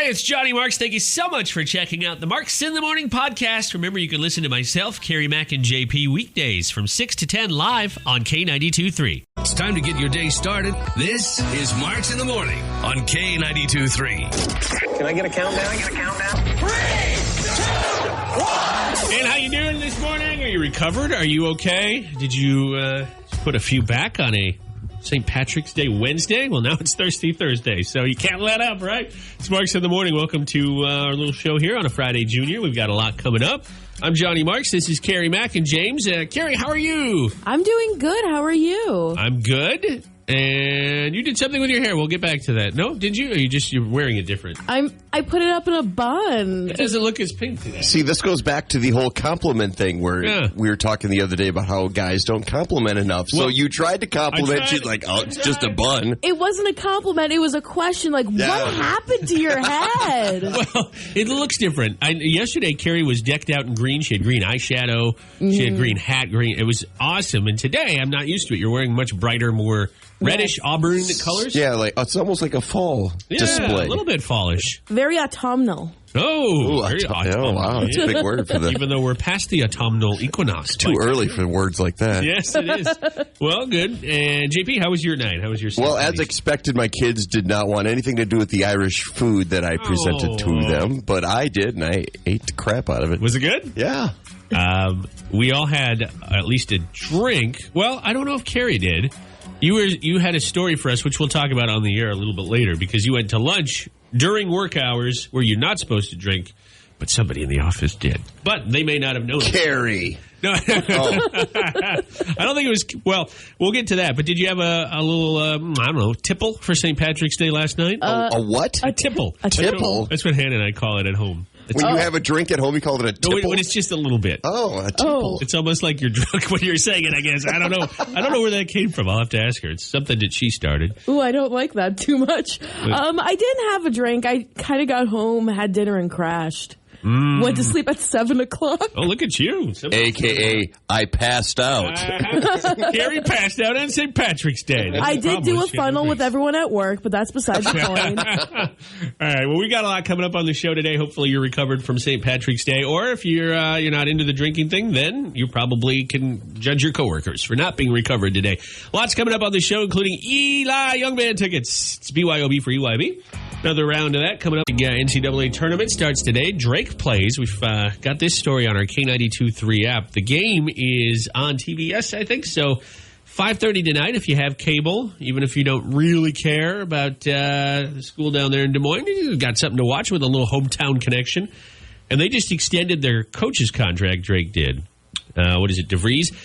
Hey, it's Johnny Marks. Thank you so much for checking out the Marks in the Morning podcast. Remember, you can listen to myself, Kerri, Mac, and JP weekdays from 6 to 10 live on K92.3. It's time to get your day started. This is Marks in the Morning on K92.3. Can I get a countdown? 3, 2, 1. And how you doing this morning? Are you recovered? Are you okay? Did you put a few back on a St. Patrick's Day Wednesday? Well, now it's Thirsty Thursday, so you can't let up, right? It's Marks in the Morning. Welcome to our little show here on a Friday Junior. We've got a lot coming up. I'm Johnny Marks. This is Kerri, Mac, and James. Kerri, how are you? I'm doing good. How are you? I'm good. And you did something with your hair. We'll get back to that. No, did you? Or you're wearing it different? I put it up in a bun. It doesn't look as pink today. See, this goes back to the whole compliment thing where we were talking the other day about how guys don't compliment enough. So you tried to compliment. She's like, oh, it's just a bun. It wasn't a compliment. It was a question like, what happened to your head? Well, it looks different. Yesterday, Kerri was decked out in green. She had green eyeshadow. She had green hat, green. It was awesome. And today, I'm not used to it. You're wearing much brighter, more reddish auburn colors. Yeah, like it's almost like a fall display. A little bit fallish. Very autumnal. Very autumnal. Oh, wow. That's a big word for that. Even though we're past the autumnal equinox. It's too early for words like that. Yes, it is. Well, good. And JP, how was your night? How was your Well, as expected, my kids did not want anything to do with the Irish food that I presented to them, but I did, and I ate the crap out of it. Was it good? Yeah. We all had at least a drink. Well, I don't know if Kerri did. You had a story for us, which we'll talk about on the air a little bit later, because you went to lunch during work hours where you're not supposed to drink, but somebody in the office did. But they may not have known. Kerri. No, I don't think it was. Well, we'll get to that. But did you have a little, I don't know, tipple for St. Patrick's Day last night? A what? A tipple. A tipple? That's what Hannah and I call it at home. When you have a drink at home, you call it a tipple? No, when it's just a little bit. Oh, a tipple. It's almost like you're drunk when you're saying it, I guess. I don't know. I don't know where that came from. I'll have to ask her. It's something that she started. Ooh, I don't like that too much. I didn't have a drink. I kind of got home, had dinner, and crashed. Went to sleep at 7 o'clock. Oh, look at you. AKA, I passed out. Kerri passed out on St. Patrick's Day. I did do a funnel with everyone at work, but that's besides the point. All right. Well, we got a lot coming up on the show today. Hopefully you're recovered from St. Patrick's Day. Or if you're not into the drinking thing, then you probably can judge your coworkers for not being recovered today. Lots coming up on the show, including Eli Young Band tickets. It's BYOB for EYB. Another round of that coming up. The NCAA tournament starts today. Drake plays. We've got this story on our K92.3 app. The game is on TBS, I think. So 5:30 tonight if you have cable, even if you don't really care about the school down there in Des Moines. You've got something to watch with a little hometown connection. And they just extended their coach's contract, Drake did. What is it, DeVries?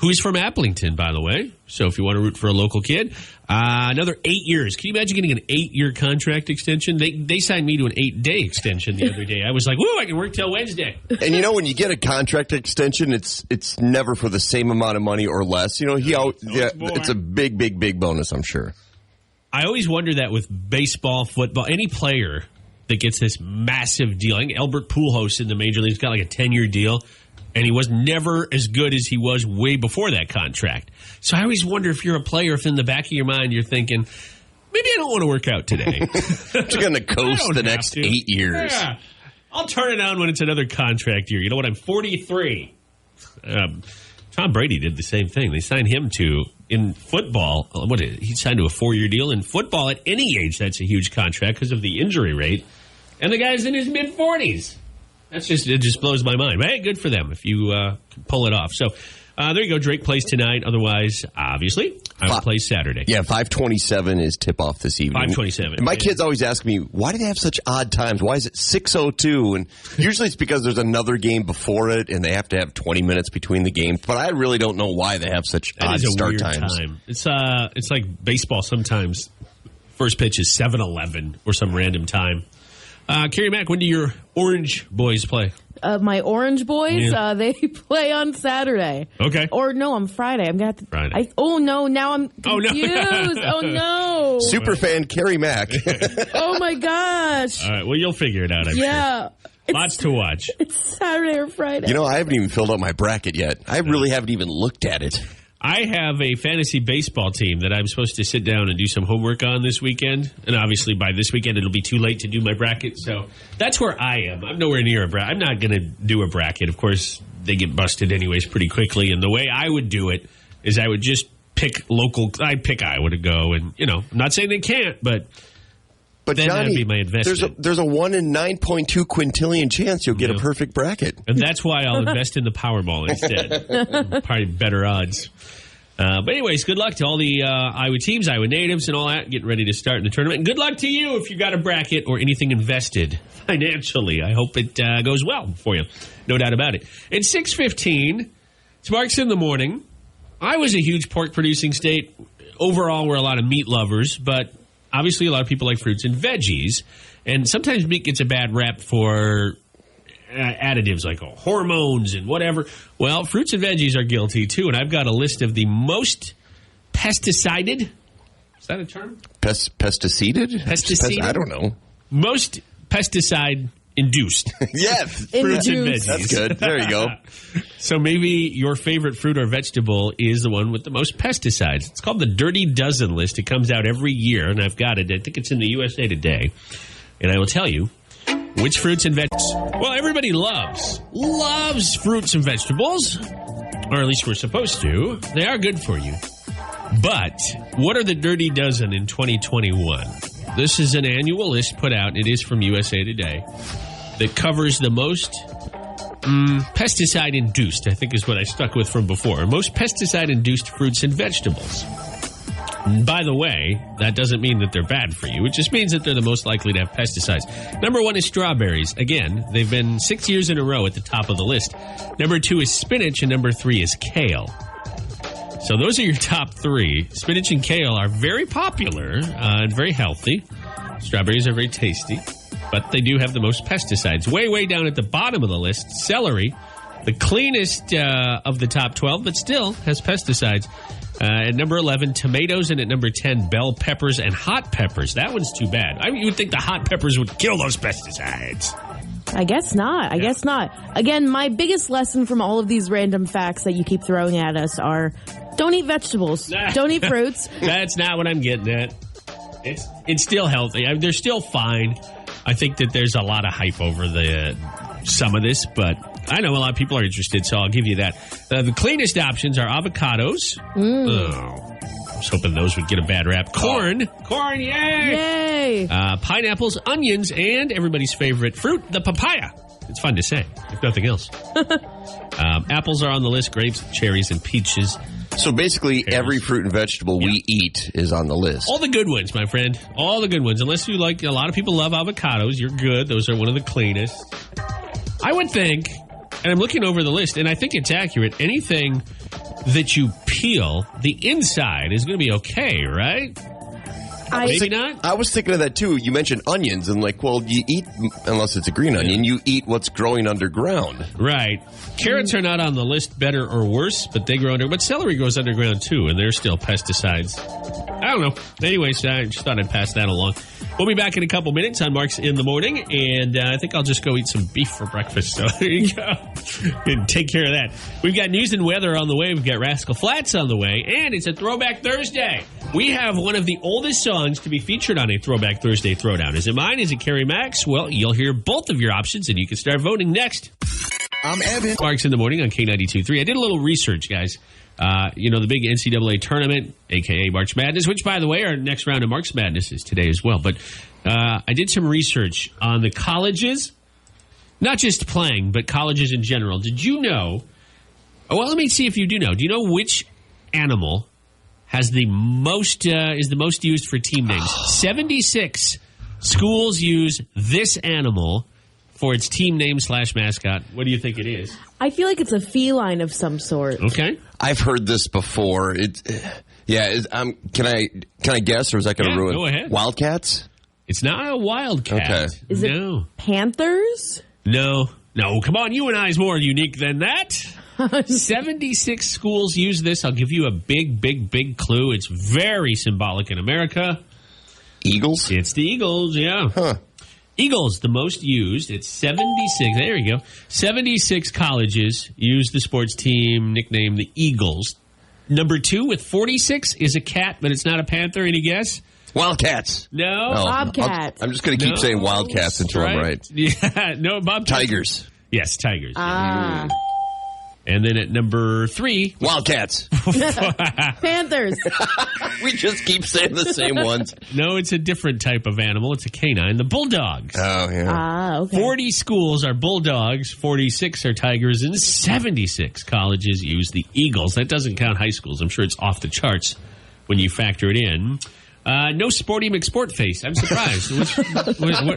Who is from Applington, by the way. So if you want to root for a local kid. Another 8 years. Can you imagine getting an 8-year contract extension? They signed me to an 8-day extension the other day. I was like, woo, I can work till Wednesday. And you know, when you get a contract extension, it's never for the same amount of money or less. You know, it's a big bonus, I'm sure. I always wonder that with baseball, football, any player that gets this massive deal. I think Albert Pujols in the major leagues got like a 10-year deal. And he was never as good as he was way before that contract. So I always wonder if you're a player, if in the back of your mind you're thinking, maybe I don't want to work out today. You're going to coast the next 8 years. Yeah. I'll turn it on when it's another contract year. You know what? I'm 43. Tom Brady did the same thing. They signed him to, in football, he signed to a 4-year deal. In football, at any age, that's a huge contract because of the injury rate. And the guy's in his mid-40s. It just blows my mind. Hey, good for them if you can pull it off. So there you go. Drake plays tonight. Otherwise, obviously, I will play Saturday. Yeah, 5:27 is tip-off this evening. 5:27. My kids always ask me, why do they have such odd times? Why is it 6:02? And usually it's because there's another game before it, and they have to have 20 minutes between the games. But I really don't know why they have such odd start times. Time. It's like baseball sometimes. First pitch is 7:11 or some random time. Kerri, Mac, when do your Orange Boys play? My Orange Boys, they play on Saturday. Okay. Or no, on Friday. I'm got Friday. Now I'm confused. Oh no. Super fan Kerri Mac. Oh my gosh. All right. Well, you'll figure it out. I'm sure. Lots to watch. It's Saturday or Friday. You know, I haven't even filled out my bracket yet. I really haven't even looked at it. I have a fantasy baseball team that I'm supposed to sit down and do some homework on this weekend. And obviously by this weekend, it'll be too late to do my bracket. So that's where I am. I'm nowhere near a bracket. I'm not going to do a bracket. Of course, they get busted anyways pretty quickly. And the way I would do it is I would just pick local. I'd pick Iowa to go. And, I'm not saying they can't, but then Johnny, that'd be my investment. There's a 1 in 9.2 quintillion chance you'll get a perfect bracket. And that's why I'll invest in the Powerball instead. Probably better odds. But anyways, good luck to all the Iowa teams, Iowa natives, and all that getting ready to start in the tournament. And good luck to you if you got a bracket or anything invested financially. I hope it goes well for you. No doubt about it. It's 6:15. It's Marks in the Morning. Iowa's a huge pork-producing state. Overall, we're a lot of meat lovers, but obviously a lot of people like fruits and veggies. And sometimes meat gets a bad rap for additives like hormones and whatever. Well, fruits and veggies are guilty too, and I've got a list of the most pesticided. Is that a term? Pesticided? Pesticided? I don't know. Most pesticide-induced. Yes. Fruits and veggies. That's good. There you go. So maybe your favorite fruit or vegetable is the one with the most pesticides. It's called the Dirty Dozen list. It comes out every year, and I've got it. I think it's in the USA Today. And I will tell you which fruits and vegetables. Well, everybody loves fruits and vegetables, or at least we're supposed to. They are good for you. But what are the Dirty Dozen in 2021? This is an annual list put out. It is from USA Today that covers the most pesticide-induced, I think is what I stuck with from before. Most pesticide-induced fruits and vegetables. And by the way, that doesn't mean that they're bad for you. It just means that they're the most likely to have pesticides. Number 1 is strawberries. Again, they've been 6 years in a row at the top of the list. Number 2 is spinach, and number 3 is kale. So those are your top 3. Spinach and kale are very popular and very healthy. Strawberries are very tasty, but they do have the most pesticides. Way, way down at the bottom of the list, celery, the cleanest of the top 12, but still has pesticides. At number 11, tomatoes, and at number 10, bell peppers and hot peppers. That one's too bad. You would think the hot peppers would kill those pesticides. I guess not. I guess not. Again, my biggest lesson from all of these random facts that you keep throwing at us are don't eat vegetables. Don't eat fruits. That's not what I'm getting at. It's still healthy. They're still fine. I think that there's a lot of hype over some of this, but I know a lot of people are interested, so I'll give you that. The cleanest options are avocados. Oh, I was hoping those would get a bad rap. Corn, yay! Pineapples, onions, and everybody's favorite fruit, the papaya. It's fun to say, if nothing else. Apples are on the list, grapes, cherries, and peaches. So basically, every fruit and vegetable we eat is on the list. All the good ones, my friend. All the good ones. Unless you like, a lot of people love avocados. You're good. Those are one of the cleanest. I would think, and I'm looking over the list, and I think it's accurate, anything that you peel, the inside is going to be okay, right? Maybe not? I was thinking of that, too. You mentioned onions, and you eat, unless it's a green onion, you eat what's growing underground. Right. Carrots are not on the list better or worse, but they grow but celery grows underground, too, and there's still pesticides. I don't know. Anyways, I just thought I'd pass that along. We'll be back in a couple minutes on Marks in the Morning, and I think I'll just go eat some beef for breakfast. So there you go. And take care of that. We've got news and weather on the way. We've got Rascal Flatts on the way, and it's a Throwback Thursday. We have one of the oldest songs to be featured on a Throwback Thursday Throwdown. Is it mine? Is it Kerri Max? Well, you'll hear both of your options, and you can start voting next. I'm Evan. Marks in the Morning on K92.3. I did a little research, guys. The big NCAA tournament, a.k.a. March Madness, which, by the way, our next round of March Madness is today as well. But I did some research on the colleges, not just playing, but colleges in general. Did you know? Well, let me see if you do know. Do you know which animal has the most is the most used for team names? 76 schools use this animal for its team name / mascot. What do you think it is? I feel like it's a feline of some sort. Okay. I've heard this before. Can I guess, or is that going to ruin? Go ahead. Wildcats? It's not a wildcat. Okay. Is it Panthers? No. Come on, you and I is more unique than that. 76 schools use this. I'll give you a big clue. It's very symbolic in America. Eagles? It's the Eagles, yeah. Huh. Eagles, the most used. It's 76. There you go. 76 colleges use the sports team nickname the Eagles. Number 2 with 46 is a cat, but it's not a panther. Any guess? Wildcats. No. Bobcats. I'm just going to keep saying Wildcats until I'm right. Yeah. No, Bobcats. Tigers. Yes, tigers. Ah. And then at number 3, Wildcats. Panthers. We just keep saying the same ones. No, it's a different type of animal. It's a canine. The bulldogs. Oh, yeah. Okay. 40 schools are bulldogs, 46 are tigers, and 76 colleges use the eagles. That doesn't count high schools. I'm sure it's off the charts when you factor it in. No Sporty McSportface. I'm surprised.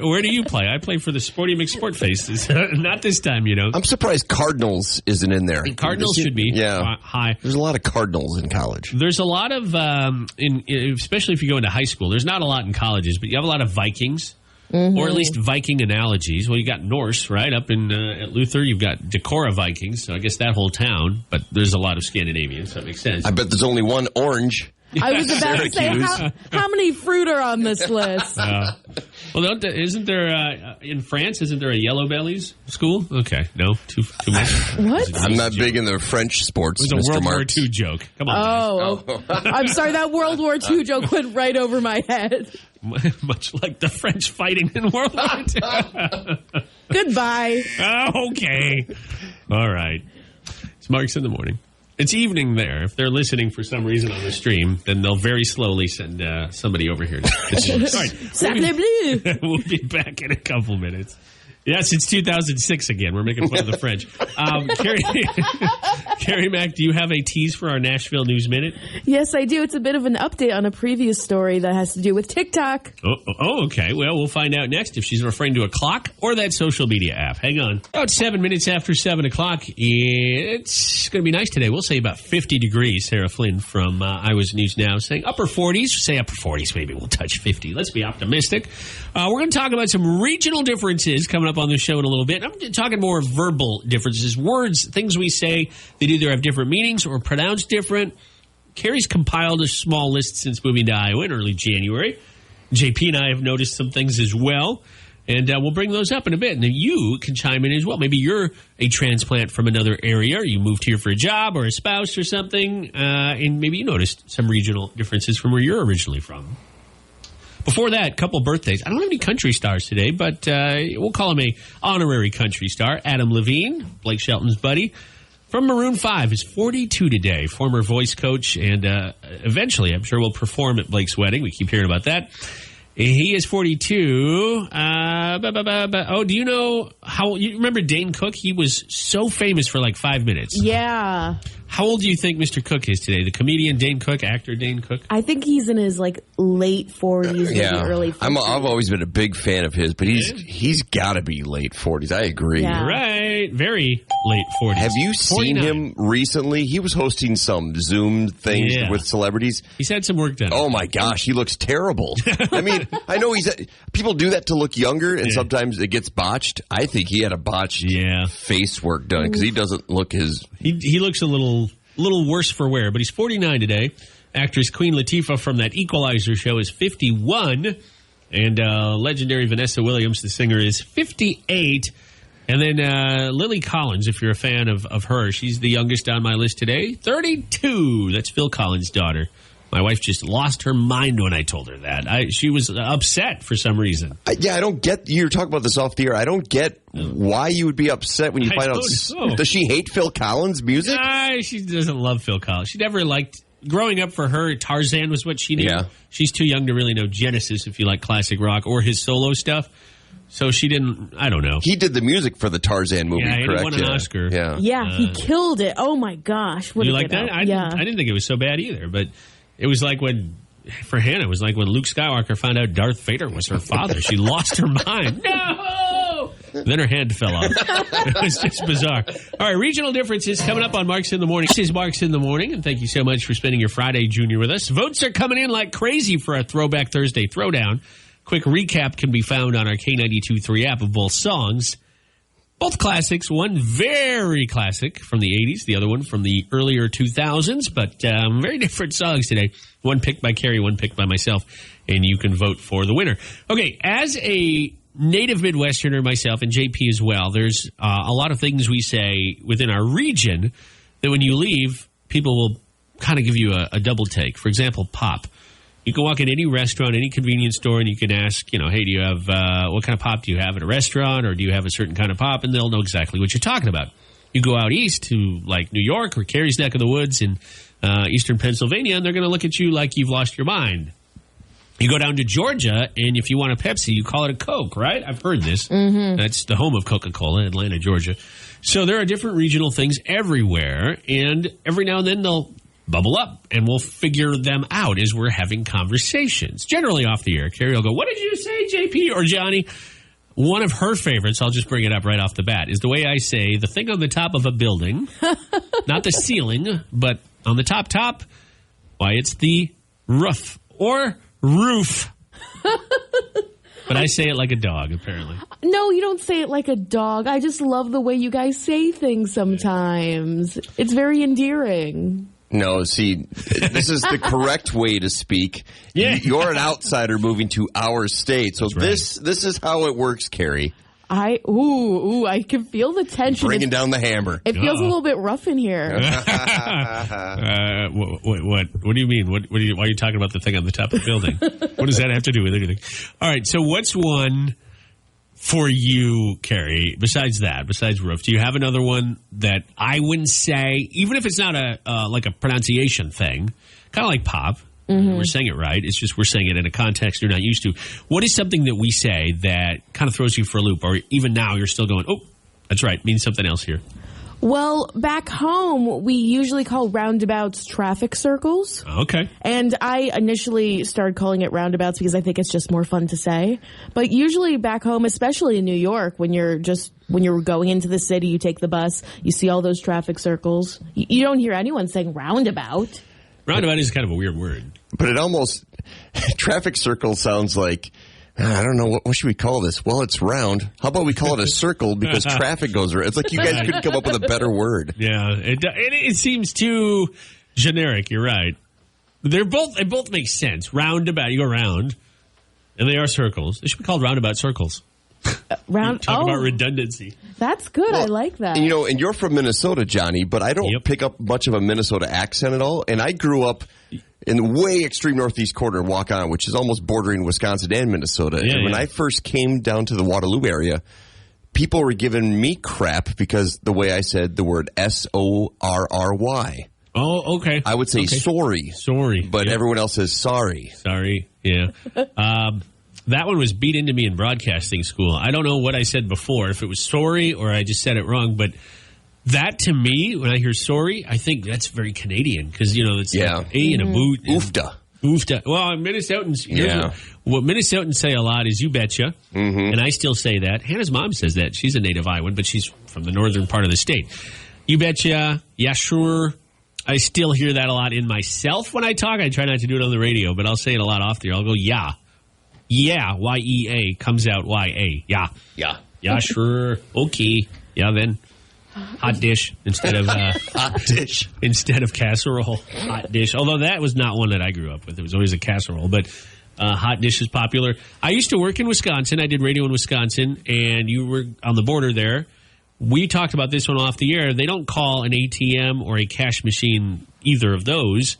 Where do you play? I play for the Sporty McSportface. Not this time, I'm surprised Cardinals isn't in there. Cardinals should be high. There's a lot of Cardinals in college. There's a lot of, especially if you go into high school, there's not a lot in colleges, but you have a lot of Vikings. Or at least Viking analogies. Well, you got Norse, right? Up in at Luther, you've got Decorah Vikings, so I guess that whole town, but there's a lot of Scandinavians, so that makes sense. I bet there's only one orange. I was about to say, how many fruit are on this list? Well, isn't there, in France, isn't there a Yellow Bellies school? Okay, no, too much. What? I'm not big in the French sports, It was a Mr. World Marks. War II joke. Come on. Oh. I'm sorry, that World War II joke went right over my head. Much like the French fighting in World War II. Goodbye. Okay. All right. It's Marks in the Morning. It's evening there. If they're listening for some reason on the stream, then they'll very slowly send somebody over here. All right. We'll be back in a couple minutes. Yes, it's 2006 again. We're making fun of the French. Kerri Mack, do you have a tease for our Nashville News Minute? Yes, I do. It's a bit of an update on a previous story that has to do with TikTok. Oh, okay. Well, we'll find out next if she's referring to a clock or that social media app. Hang on. About 7 minutes after 7 o'clock. It's going to be nice today. We'll say about 50 degrees. Sarah Flynn from Iowa's News Now saying upper 40s. Say upper 40s. Maybe we'll touch 50. Let's be optimistic. We're going to talk about some regional differences coming up on the show in a little bit. I'm talking more verbal differences, words, things we say that either have different meanings or pronounced different. Kerri's compiled a small list since moving to Iowa in early January. JP and I have noticed some things as well, and we'll bring those up in a bit. And then you can chime in as well. Maybe you're a transplant from another area, or you moved here for a job or a spouse or something, and maybe you noticed some regional differences from where you're originally from. Before that, a couple birthdays. I don't have any country stars today, but we'll call him a honorary country star. Adam Levine, Blake Shelton's buddy, from Maroon 5, is 42 today. Former voice coach, and eventually, I'm sure, will perform at Blake's wedding. We keep hearing about that. He is 42. Do you know how... You remember Dane Cook? He was so famous for like 5 minutes. Yeah. How old do you think Mr. Cook is today? The comedian Dane Cook, actor Dane Cook? I think he's in his late 40s, maybe early 50s. I've always been a big fan of his, but he's got to be late 40s. I agree. Yeah. Right. Very late 40s. Have you seen 49. him recently? He was hosting some Zoom things with celebrities. He's had some work done. Oh my gosh, he looks terrible. I mean, I know people do that to look younger, and sometimes it gets botched. I think he had a botched face work done because he doesn't look his... He looks a little worse for wear, but he's 49 today. Actress Queen Latifah from that Equalizer show is 51, and legendary Vanessa Williams, the singer, is 58. And then Lily Collins, if you're a fan of her, she's the youngest on my list today, 32. That's Phil Collins' daughter. My wife just lost her mind when I told her that. She was upset for some reason. I don't get... You're talking about this off the air. I don't get why you would be upset when you find out... So. Does she hate Phil Collins' music? She doesn't love Phil Collins. She never liked... Growing up for her, Tarzan was what she knew. Yeah. She's too young to really know Genesis, if you like classic rock, or his solo stuff. So she didn't... I don't know. He did the music for the Tarzan movie, correct? He won an Oscar. Yeah, he killed it. Oh, my gosh. You like that? I didn't think it was so bad either, but... It was like for Hannah, it was like when Luke Skywalker found out Darth Vader was her father. She lost her mind. No! Then her hand fell off. It was just bizarre. All right, regional differences coming up on Marks in the Morning. This is Marks in the Morning, and thank you so much for spending your Friday, Junior, with us. Votes are coming in like crazy for a Throwback Thursday Throwdown. Quick recap can be found on our K92.3 app of both songs. Both classics, one very classic from the 80s, the other one from the earlier 2000s, but very different songs today. One picked by Kerri, one picked by myself, and you can vote for the winner. Okay, as a native Midwesterner myself, and JP as well, there's a lot of things we say within our region that when you leave, people will kind of give you a double take. For example, pop. You can walk in any restaurant, any convenience store, and you can ask, hey, do you have, what kind of pop do you have at a restaurant, or do you have a certain kind of pop? And they'll know exactly what you're talking about. You go out east to, like, New York or Kerri's neck of the woods in eastern Pennsylvania, and they're going to look at you like you've lost your mind. You go down to Georgia, and if you want a Pepsi, you call it a Coke, right? I've heard this. Mm-hmm. That's the home of Coca-Cola, Atlanta, Georgia. So there are different regional things everywhere, and every now and then they'll bubble up, and we'll figure them out as we're having conversations. Generally off the air, Kerri will go, what did you say, JP or Johnny? One of her favorites, I'll just bring it up right off the bat, is the way I say the thing on the top of a building, not the ceiling, but on the top, why, it's the roof or roof. But I say it like a dog, apparently. No, you don't say it like a dog. I just love the way you guys say things sometimes. It's very endearing. No, see, this is the correct way to speak. Yeah. You're an outsider moving to our state, so this is how it works, Kerri. I can feel the tension. Bringing down the hammer. It feels a little bit rough in here. What do you mean? Why are you talking about the thing on the top of the building? What does that have to do with anything? All right, so what's one for you, Kerri, besides roof? Do you have another one that I wouldn't say, even if it's not like a pronunciation thing, kind of like pop? Mm-hmm. We're saying it right. It's just we're saying it in a context you're not used to. What is something that we say that kind of throws you for a loop, or even now you're still going, oh, that's right, means something else here? Well, back home, we usually call roundabouts traffic circles. Okay. And I initially started calling it roundabouts because I think it's just more fun to say. But usually back home, especially in New York, when you're going into the city, you take the bus, you see all those traffic circles. You don't hear anyone saying roundabout. Roundabout is kind of a weird word. But it almost, traffic circle sounds like, I don't know, what should we call this? Well, it's round. How about we call it a circle because traffic goes around? It's like you guys couldn't come up with a better word. Yeah, it seems too generic. You're right. They both make sense. Roundabout, you go round, and they are circles. They should be called roundabout circles. Talk about redundancy. That's good. Well, I like that. And you're from Minnesota, Johnny, but I don't pick up much of a Minnesota accent at all. And I grew up in the way extreme northeast quarter of Walk On, which is almost bordering Wisconsin and Minnesota. Yeah, and when I first came down to the Waterloo area, people were giving me crap because the way I said the word S-O-R-R-Y. Oh, okay. I would say sorry. Sorry. But everyone else says sorry. Sorry, yeah. That one was beat into me in broadcasting school. I don't know what I said before, if it was sorry or I just said it wrong, but that to me, when I hear sorry, I think that's very Canadian because, it's like A and a boot. Oofta. Oofta. Well, Minnesotans, what Minnesotans say a lot is you betcha, and I still say that. Hannah's mom says that. She's a native Iowan, but she's from the northern part of the state. You betcha, yeah, sure. I still hear that a lot in myself when I talk. I try not to do it on the radio, but I'll say it a lot off there. I'll go, yeah. Yeah, Y-E-A comes out Y-A. Yeah. Yeah. Yeah, sure. Okay. Yeah, then. Hot dish instead of hot dish instead of casserole. Hot dish. Although that was not one that I grew up with. It was always a casserole. But hot dish is popular. I used to work in Wisconsin. I did radio in Wisconsin, and you were on the border there. We talked about this one off the air. They don't call an ATM or a cash machine either of those.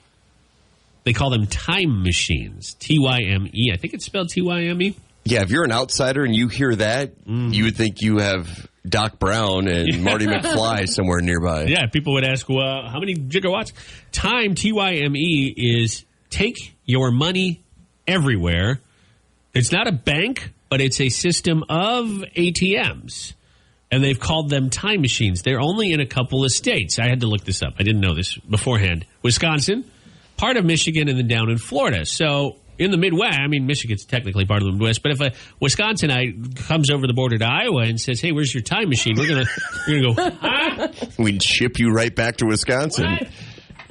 They call them time machines. T-Y-M-E. I think it's spelled T-Y-M-E. Yeah, if you're an outsider and you hear that, you would think you have Doc Brown and Marty McFly somewhere nearby. Yeah, people would ask, well, how many gigawatts? Time, T-Y-M-E, is take your money everywhere. It's not a bank, but it's a system of ATMs. And they've called them time machines. They're only in a couple of states. I had to look this up. I didn't know this beforehand. Wisconsin, part of Michigan, and then down in Florida. So in the Midwest, Michigan's technically part of the Midwest, but if a Wisconsinite comes over the border to Iowa and says, hey, where's your time machine? We're gonna go, huh? We'd ship you right back to Wisconsin. What?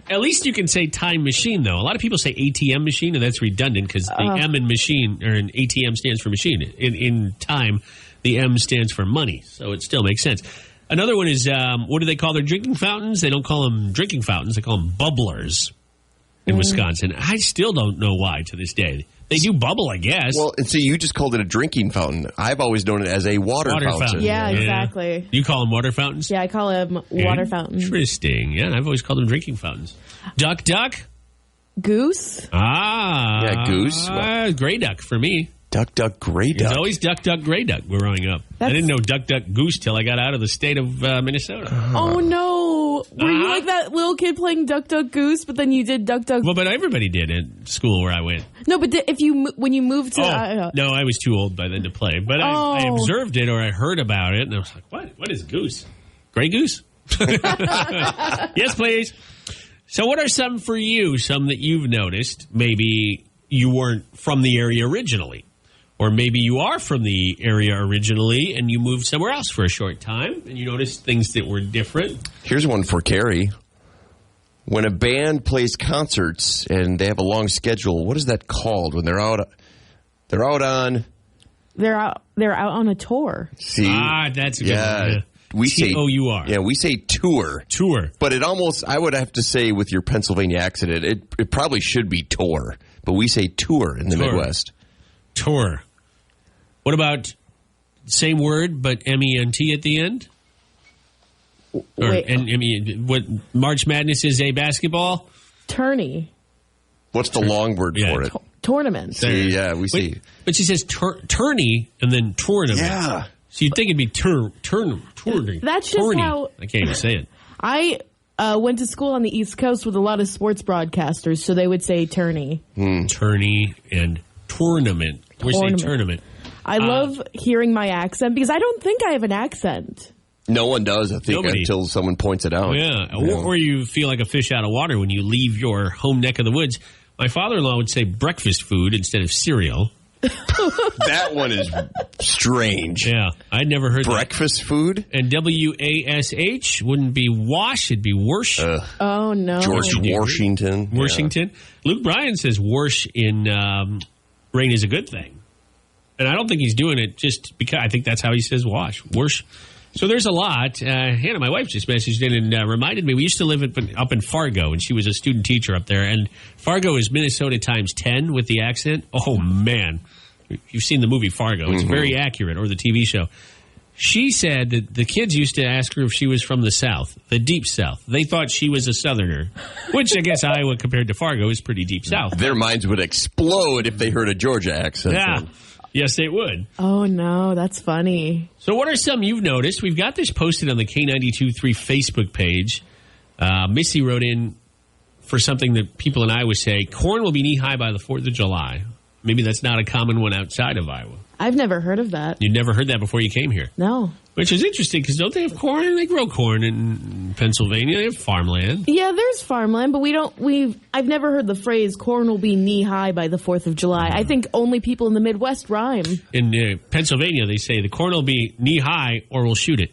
At least you can say time machine, though. A lot of people say ATM machine, and that's redundant because the M in machine, or in ATM stands for machine. In time, the M stands for money, so it still makes sense. Another one is, what do they call their drinking fountains? They don't call them drinking fountains. They call them bubblers. in Wisconsin. I still don't know why to this day. They do bubble, I guess. Well, and see, you just called it a drinking fountain. I've always known it as a water fountain. Yeah, exactly. You call them water fountains? Yeah, I call them water fountains. Interesting. Yeah, I've always called them drinking fountains. Duck, duck? Goose? Ah. Yeah, goose. Gray duck for me. Duck, duck, gray duck. It's always duck, duck, gray duck growing up. I didn't know duck, duck, goose till I got out of the state of Minnesota. Oh, no. Were you like that little kid playing duck, duck, goose, but then you did duck, duck? Well, but everybody did at school where I went. No, but when you moved to... No, I was too old by then to play. But I observed it or I heard about it, and I was like, what? What is goose? Gray goose? Yes, please. So what are some for you, some that you've noticed? Maybe you weren't from the area originally. Or maybe you are from the area originally and you moved somewhere else for a short time and you noticed things that were different. Here's one for Kerri. When a band plays concerts and they have a long schedule, what is that called? When they're out on... They're out on a tour. See? That's a good one. Yeah. We say T-O-U-R. Yeah, we say tour. Tour. But it almost, I would have to say with your Pennsylvania accent, it probably should be tour. But we say tour in the Midwest. Tour. What about same word but M-E-N-T at the end? What March Madness is a basketball? Tourney. What's the long word for it? Tournament. See, yeah, we see. But she says tourney and then tournament. Yeah. So you'd think it'd be tourney. That's just how... I can't even say it. I went to school on the East Coast with a lot of sports broadcasters, so they would say tourney. Tourney and tournament. We say tournament. I love hearing my accent because I don't think I have an accent. No one does, I think, until someone points it out. Yeah. Or you feel like a fish out of water when you leave your home neck of the woods. My father-in-law would say breakfast food instead of cereal. That one is strange. Yeah, I'd never heard breakfast food. And W-A-S-H wouldn't be wash, it'd be worsh. Oh, no. George Washington. Washington. Yeah. Luke Bryan says worsh in rain is a good thing. And I don't think he's doing it just because. I think that's how he says wash. Worsh. So there's a lot. Hannah, my wife, just messaged in and reminded me. We used to live up in Fargo, and she was a student teacher up there. And Fargo is Minnesota times 10 with the accent. Oh, man. You've seen the movie Fargo. It's very accurate, or the TV show. She said that the kids used to ask her if she was from the South, the deep South. They thought she was a Southerner, which I guess Iowa compared to Fargo is pretty deep South. Their minds would explode if they heard a Georgia accent. Yeah. Yes, they would. Oh, no, that's funny. So what are some you've noticed? We've got this posted on the K92.3 Facebook page. Missy wrote in for something that people in Iowa say, corn will be knee-high by the 4th of July. Maybe that's not a common one outside of Iowa. I've never heard of that. You never heard that before you came here? No. Which is interesting, because don't they have corn? They grow corn in Pennsylvania. They have farmland. Yeah, there's farmland, but I've never heard the phrase, corn will be knee-high by the 4th of July. I think only people in the Midwest rhyme. In Pennsylvania, they say the corn will be knee-high or we'll shoot it.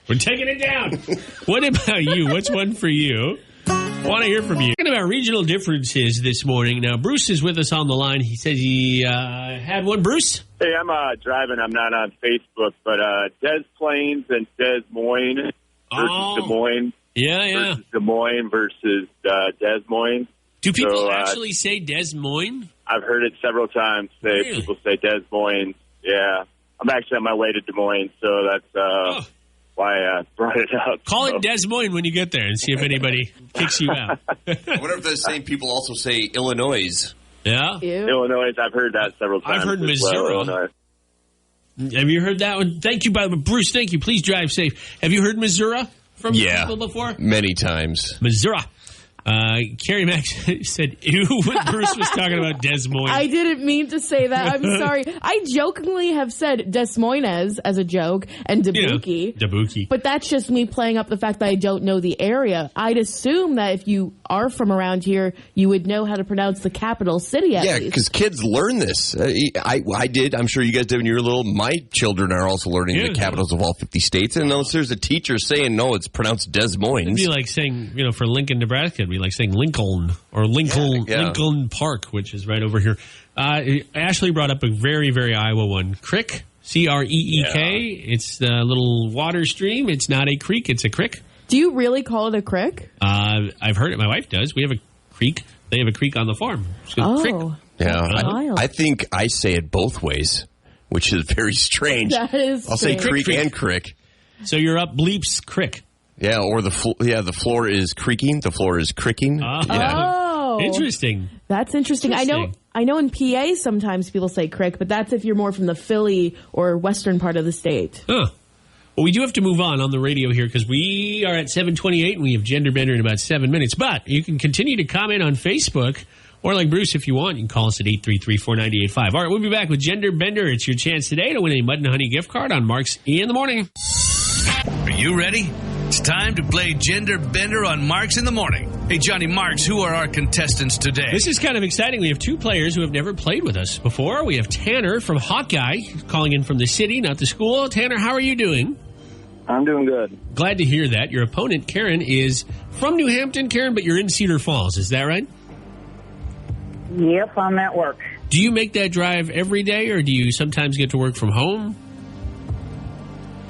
We're taking it down. What about you? What's one for you? I want to hear from you. Talking about regional differences this morning. Now, Bruce is with us on the line. He says he had one. Bruce? Hey, I'm driving. I'm not on Facebook, but Des Plaines and Des Moines versus Des Moines. Yeah. Versus Des Moines versus Des Moines. Do people actually say Des Moines? I've heard it several times. Really? People say Des Moines. Yeah. I'm actually on my way to Des Moines, so that's why I brought it up. Call it Des Moines when you get there and see if anybody kicks you out. I wonder if the same people also say Illinois. Yeah? Ew. Illinois, I've heard that several times. I've heard Missouri. Well, have you heard that one? Thank you, Bruce. Thank you. Please drive safe. Have you heard Missouri from people before? Many times. Missouri. Kerri Max said, ew, when Bruce was talking about Des Moines. I didn't mean to say that. I'm sorry. I jokingly have said Des Moines as a joke and Dubuque. Dubuque. But that's just me playing up the fact that I don't know the area. I'd assume that if you are from around here, you would know how to pronounce the capital city at least. Yeah, because kids learn this. I did. I'm sure you guys did when you were little. My children are also learning the capitals of all 50 states. And unless there's a teacher saying, no, it's pronounced Des Moines. It'd be like saying, for Lincoln, Nebraska, be like saying Lincoln or Lincoln Park, which is right over here. Ashley brought up a very, very Iowa one. Creek, C-R-E-E-K. It's the little water stream. It's not a creek, it's a crick. Do you really call it a crick? I've heard it. My wife does. We have a creek. They have a creek on the farm. Crick. Yeah, I think I say it both ways, which is very strange. That is I'll strange. say creek and crick. So you're up bleeps crick. Yeah, or the floor is creaking. The floor is cricking. Oh, interesting. That's interesting. I know in PA sometimes people say crick, but that's if you're more from the Philly or western part of the state. Huh. Well, we do have to move on the radio here because we are at 7:28 and we have Gender Bender in about 7 minutes. But you can continue to comment on Facebook or like Bruce if you want. You can call us at 833-498-5. All right, we'll be back with Gender Bender. It's your chance today to win a Mud and Honey gift card on Mark's in the Morning. Are you ready? It's time to play Gender Bender on Marks in the Morning. Hey, Johnny Marks, who are our contestants today? This is kind of exciting. We have two players who have never played with us before. We have Tanner from Hawkeye calling in from the city, not the school. Tanner, how are you doing? I'm doing good. Glad to hear that. Your opponent, Karen, is from New Hampton, Karen, but you're in Cedar Falls. Is that right? Yep, I'm at work. Do you make that drive every day, or do you sometimes get to work from home?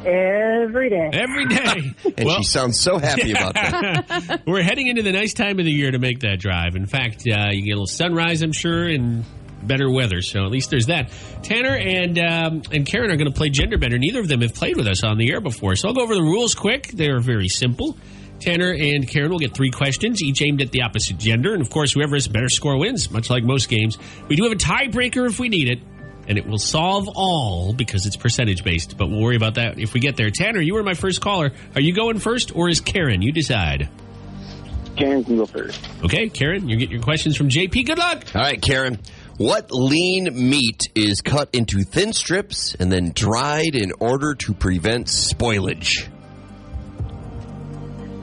Every day. Every day. And she sounds so happy about that. We're heading into the nice time of the year to make that drive. In fact, you get a little sunrise, I'm sure, and better weather. So at least there's that. Tanner and Karen are going to play Gender Bender. Neither of them have played with us on the air before. So I'll go over the rules quick. They are very simple. Tanner and Karen will get 3 questions, each aimed at the opposite gender. And, of course, whoever has a better score wins, much like most games. We do have a tiebreaker if we need it. And it will solve all because it's percentage-based. But we'll worry about that if we get there. Tanner, you were my first caller. Are you going first or is Karen? You decide. Karen can go first. Okay, Karen, you get your questions from JP. Good luck. All right, Karen. What lean meat is cut into thin strips and then dried in order to prevent spoilage?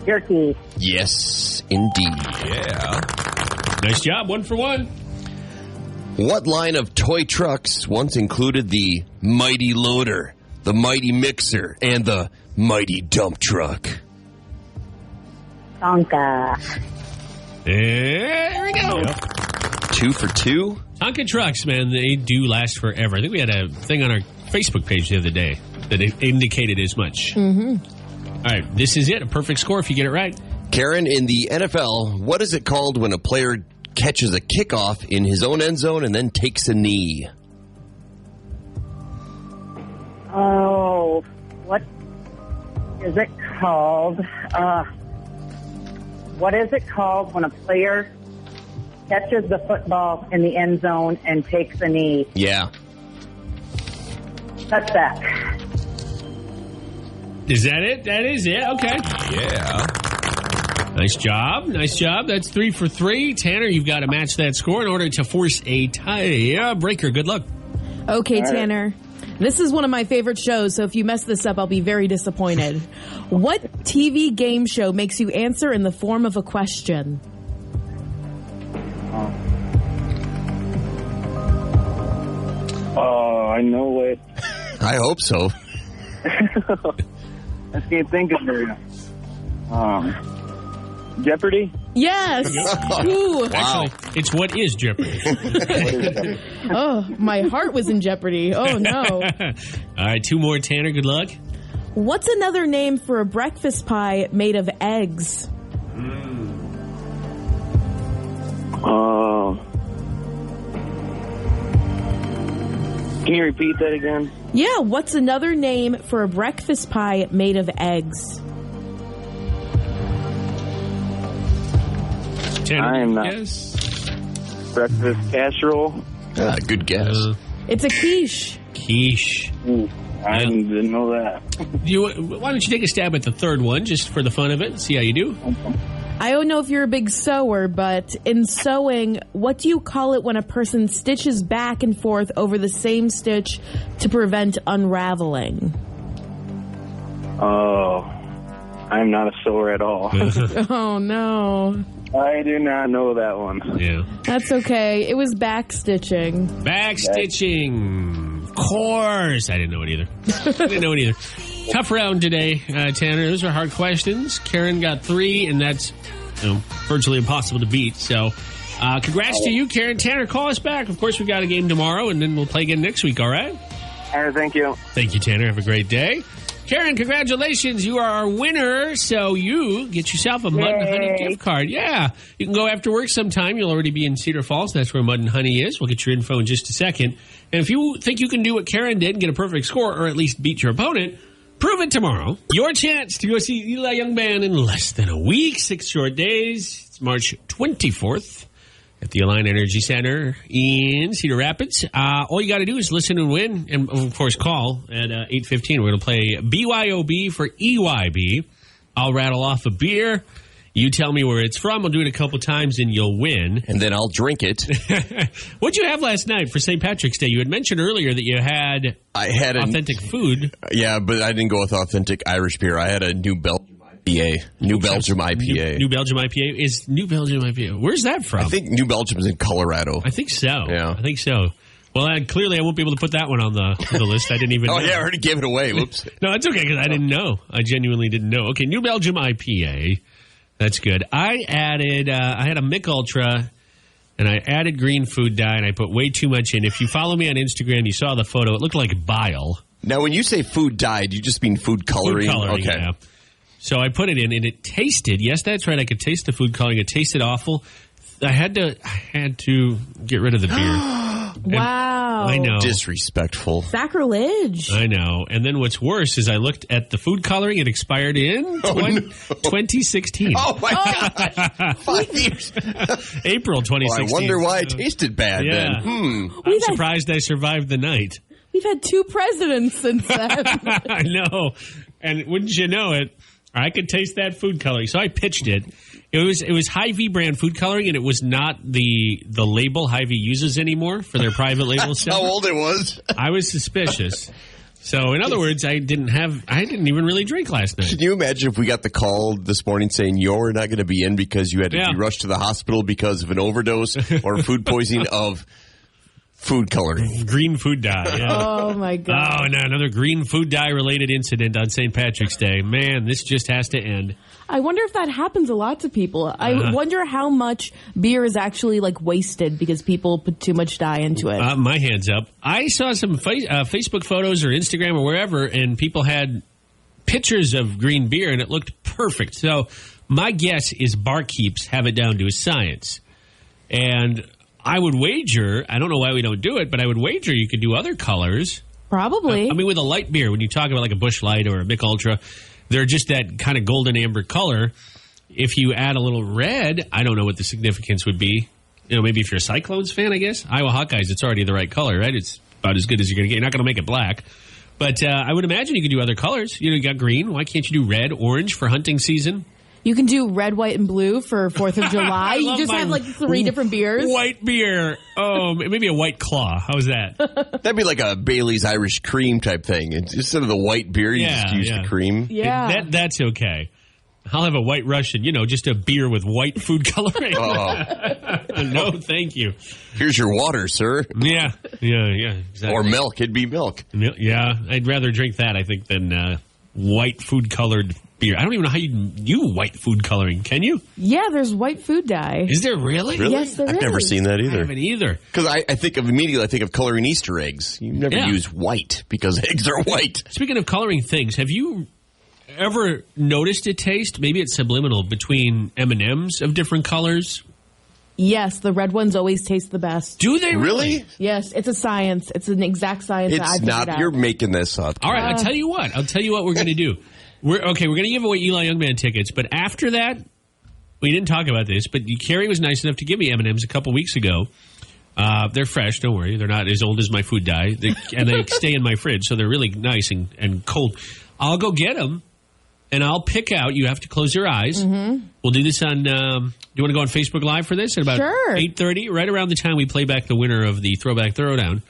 Jerky. Yes, indeed. Yeah. Nice job. 1 for 1. What line of toy trucks once included the Mighty Loader, the Mighty Mixer, and the Mighty Dump Truck? Tonka. There we go. 2 for 2? Tonka trucks, man, they do last forever. I think we had a thing on our Facebook page the other day that indicated as much. Mm-hmm. All right, this is it. A perfect score if you get it right. Karen, in the NFL, what is it called when a player catches a kickoff in his own end zone and then takes a knee? Oh, what is it called? What is it called when a player catches the football in the end zone and takes a knee? Yeah. Touchback. Is that it? That is it. Okay. Yeah. Nice job. Nice job. That's 3 for 3. Tanner, you've got to match that score in order to force a tie breaker. Good luck. Okay, Tanner. This is one of my favorite shows, so if you mess this up, I'll be very disappointed. What TV game show makes you answer in the form of a question? Oh, I know it. I hope so. I can't think of it. Jeopardy? Yes. Ooh. Wow. Actually, it's What is Jeopardy? Oh, my heart was in jeopardy. Oh, no. All right, 2 more, Tanner. Good luck. What's another name for a breakfast pie made of eggs? Can you repeat that again? Yeah, what's another name for a breakfast pie made of eggs? Tanner, I am not. Yes. Breakfast casserole? Good guess. It's a quiche. Quiche. I didn't know that. Why don't you take a stab at the third one, just for the fun of it, see how you do? I don't know if you're a big sewer, but in sewing, what do you call it when a person stitches back and forth over the same stitch to prevent unraveling? Oh, I'm not a sewer at all. Oh, no. I do not know that one. Yeah. That's okay. It was back stitching. Back stitching. Of course. I didn't know it either. Tough round today, Tanner. Those are hard questions. Karen got 3, and that's virtually impossible to beat. So congrats to you, Karen. Tanner, call us back. Of course, we got a game tomorrow, and then we'll play again next week, all right? All right, thank you. Thank you, Tanner. Have a great day. Karen, congratulations. You are our winner, so you get yourself a Mud and Honey gift card. Yeah. You can go after work sometime. You'll already be in Cedar Falls. That's where Mud and Honey is. We'll get your info in just a second. And if you think you can do what Karen did and get a perfect score or at least beat your opponent, prove it tomorrow. Your chance to go see Eli Young Band in less than a week. 6 short days. It's March 24th. At the Alliant Energy Center in Cedar Rapids. All you got to do is listen and win, and of course call at 8:15. We're going to play BYOB for EYB. I'll rattle off a beer. You tell me where it's from. I'll do it a couple times, and you'll win. And then I'll drink it. What'd you have last night for St. Patrick's Day? You had mentioned earlier that you had authentic food. Yeah, but I didn't go with authentic Irish beer. I had a New Belgium IPA. New Belgium IPA. New Belgium IPA is New Belgium IPA. Where's that from? I think New Belgium's in Colorado. I think so. Yeah. I think so. Well, clearly I won't be able to put that one on the list. I didn't even know. Yeah, I already gave it away. Whoops. No, it's okay because I didn't know. I genuinely didn't know. Okay, New Belgium IPA. That's good. I had a Mick Ultra, and I added green food dye, and I put way too much in. If you follow me on Instagram, you saw the photo. It looked like bile. Now, when you say food dye, do you just mean food coloring? Food coloring, okay. Yeah. So I put it in, and it tasted. Yes, that's right. I could taste the food coloring. It tasted awful. I had to get rid of the beer. Wow. I know. Disrespectful. Sacrilege. I know. And then what's worse is I looked at the food coloring. It expired in 2016. Oh, my gosh. 5 years. April 2016. Well, I wonder why it tasted bad then. I'm surprised I survived the night. We've had 2 presidents since then. I know. And wouldn't you know it, I could taste that food coloring. So I pitched it. It was Hy-Vee brand food coloring, and it was not the label Hy-Vee uses anymore for their private label stuff. How old it was? I was suspicious. So, in other words, I didn't even really drink last night. Can you imagine if we got the call this morning saying you're not going to be in because you had to be rushed to the hospital because of an overdose or food poisoning of food coloring? Green food dye, yeah. Oh, my God. Oh, no, another green food dye-related incident on St. Patrick's Day. Man, this just has to end. I wonder if that happens a lot to people. I wonder how much beer is actually, wasted because people put too much dye into it. My hand's up. I saw some Facebook photos or Instagram or wherever, and people had pictures of green beer, and it looked perfect. So my guess is barkeeps have it down to a science. And I would wager, I don't know why we don't do it, but I would wager you could do other colors. Probably. I mean, with a light beer, when you talk about like a Busch Light or a Mick Ultra, they're just that kind of golden amber color. If you add a little red, I don't know what the significance would be. You know, maybe if you're a Cyclones fan, I guess. Iowa Hawkeyes, it's already the right color, right? It's about as good as you're going to get. You're not going to make it black. But I would imagine you could do other colors. You know, you got green. Why can't you do red, orange for hunting season? You can do red, white, and blue for 4th of July. You just have 3 different beers. White beer. Oh, maybe a White Claw. How's that? That'd be like a Bailey's Irish cream type thing. Instead of the white beer, you just use the cream. Yeah. That's okay. I'll have a White Russian, just a beer with white food coloring. No, thank you. Here's your water, sir. Yeah, exactly. Or milk. It'd be milk. Yeah, I'd rather drink that, I think, than white food colored beer. I don't even know how you do white food coloring. Can you? Yeah, there's white food dye. Is there really? Yes, there is. I've never seen that either. I haven't either. Because I think of coloring Easter eggs. You never use white because eggs are white. Speaking of coloring things, have you ever noticed a taste? Maybe it's subliminal between M&Ms of different colors. Yes, the red ones always taste the best. Do they really? Yes, it's a science. It's an exact science. It's not. You're making this up. All right, I'll tell you what we're going to do. We're going to give away Eli Young Band tickets, but after that, we didn't talk about this, but Kerri was nice enough to give me M&Ms a couple weeks ago. They're fresh, don't worry. They're not as old as my food dye, and they stay in my fridge, so they're really nice and cold. I'll go get them, and I'll pick out. You have to close your eyes. Mm-hmm. We'll do this on. Do you want to go on Facebook Live for this at about 8:30, right around the time we play back the winner of the Throwback Throwdown,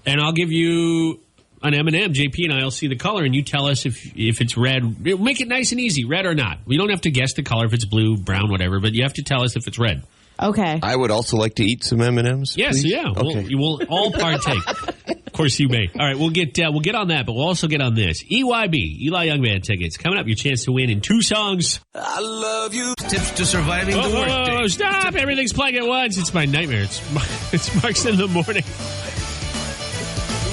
and I'll give you an M&M. JP and I'll see the color, and you tell us if it's red. Make it nice and easy, red or not. We don't have to guess the color if it's blue, brown, whatever, but you have to tell us if it's red. Okay. I would also like to eat some M&Ms. Yes, please. yeah. Okay. We'll all partake. Of course, you may. All right, we'll get on that, but we'll also get on this. EYB, Eli Young Band tickets coming up. Your chance to win in 2 songs. I love you. Tips to surviving the workday. Oh, stop! Everything's playing at once. It's my nightmare. It's Marks in the Morning.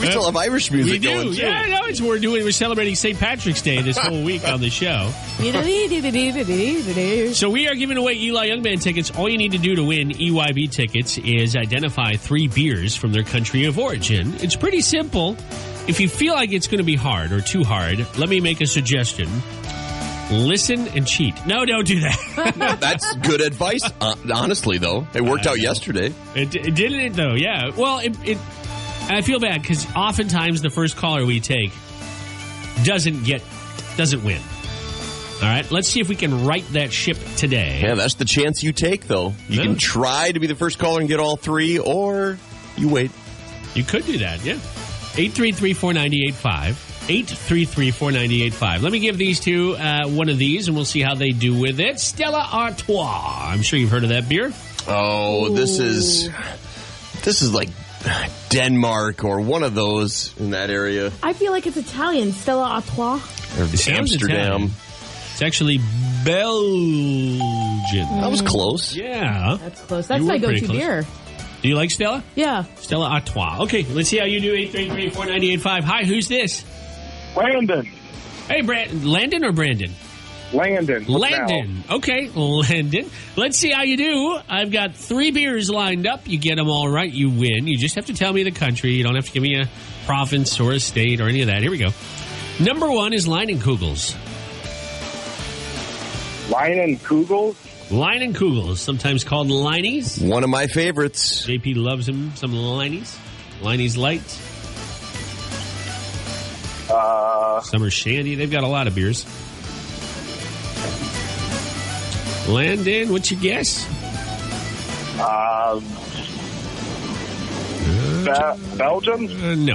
We still have Irish music We do. going, too. Yeah, no, we're celebrating St. Patrick's Day this whole week on the show. So we are giving away Eli Young Band tickets. All you need to do to win EYB tickets is identify 3 beers from their country of origin. It's pretty simple. If you feel like it's going to be hard or too hard, let me make a suggestion. Listen and cheat. No, don't do that. That's good advice. Honestly, though, it worked out yesterday. It didn't it though? Yeah. Well, I feel bad because oftentimes the first caller we take doesn't win. All right. Let's see if we can right that ship today. Yeah, that's the chance you take, though. You can try to be the first caller and get all 3, or you wait. You could do that. Yeah. 833-498-5. 833-498-5. Let me give these two one of these, and we'll see how they do with it. Stella Artois. I'm sure you've heard of that beer. Oh, this is like Denmark or one of those in that area. I feel like it's Italian. Stella Artois. Or Amsterdam. Amsterdam. It's actually Belgian. That was close. Yeah. That's close. That's You my were pretty go-to close. beer. Do you like Stella? Yeah. Stella Artois. Okay, let's see how you do. 833-498-5. Hi, who's this? Landon. Hey, Landon or Brandon? Landon. Landon. Okay, Landon. Let's see how you do. I've got 3 beers lined up. You get them all right, you win. You just have to tell me the country. You don't have to give me a province or a state or any of that. Here we go. Number 1 is Leinenkugels. Leinenkugels? Leinenkugels, sometimes called Leinies. One of my favorites. JP loves them, some Leinies. Leinies Light. Summer Shandy. They've got a lot of beers. Landon, what's your guess? Belgium? No.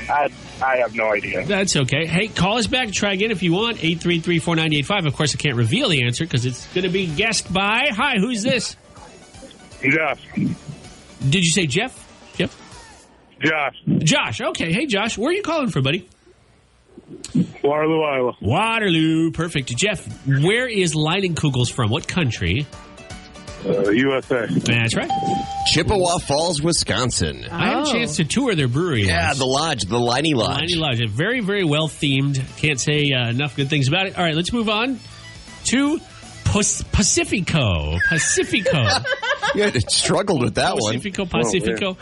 I have no idea. That's okay. Hey, call us back. Try again if you want. 833-498-5. Of course, I can't reveal the answer because it's going to be guessed by... Hi, who's this? Jeff. Did you say Jeff? Josh. Josh. Okay. Hey, Josh. Where are you calling from, buddy? Waterloo, Iowa. Waterloo. Perfect. Jeff, where is Leinenkugels from? What country? USA. That's right. Chippewa Falls, Wisconsin. I had a chance to tour their brewery Yeah, once. the lodge, the Liney Lodge. Liney Lodge. Very, very well themed. Can't say enough good things about it. All right, let's move on to Pacifico. Pacifico. Yeah, it struggled with that one. Pacifico. Pacifico.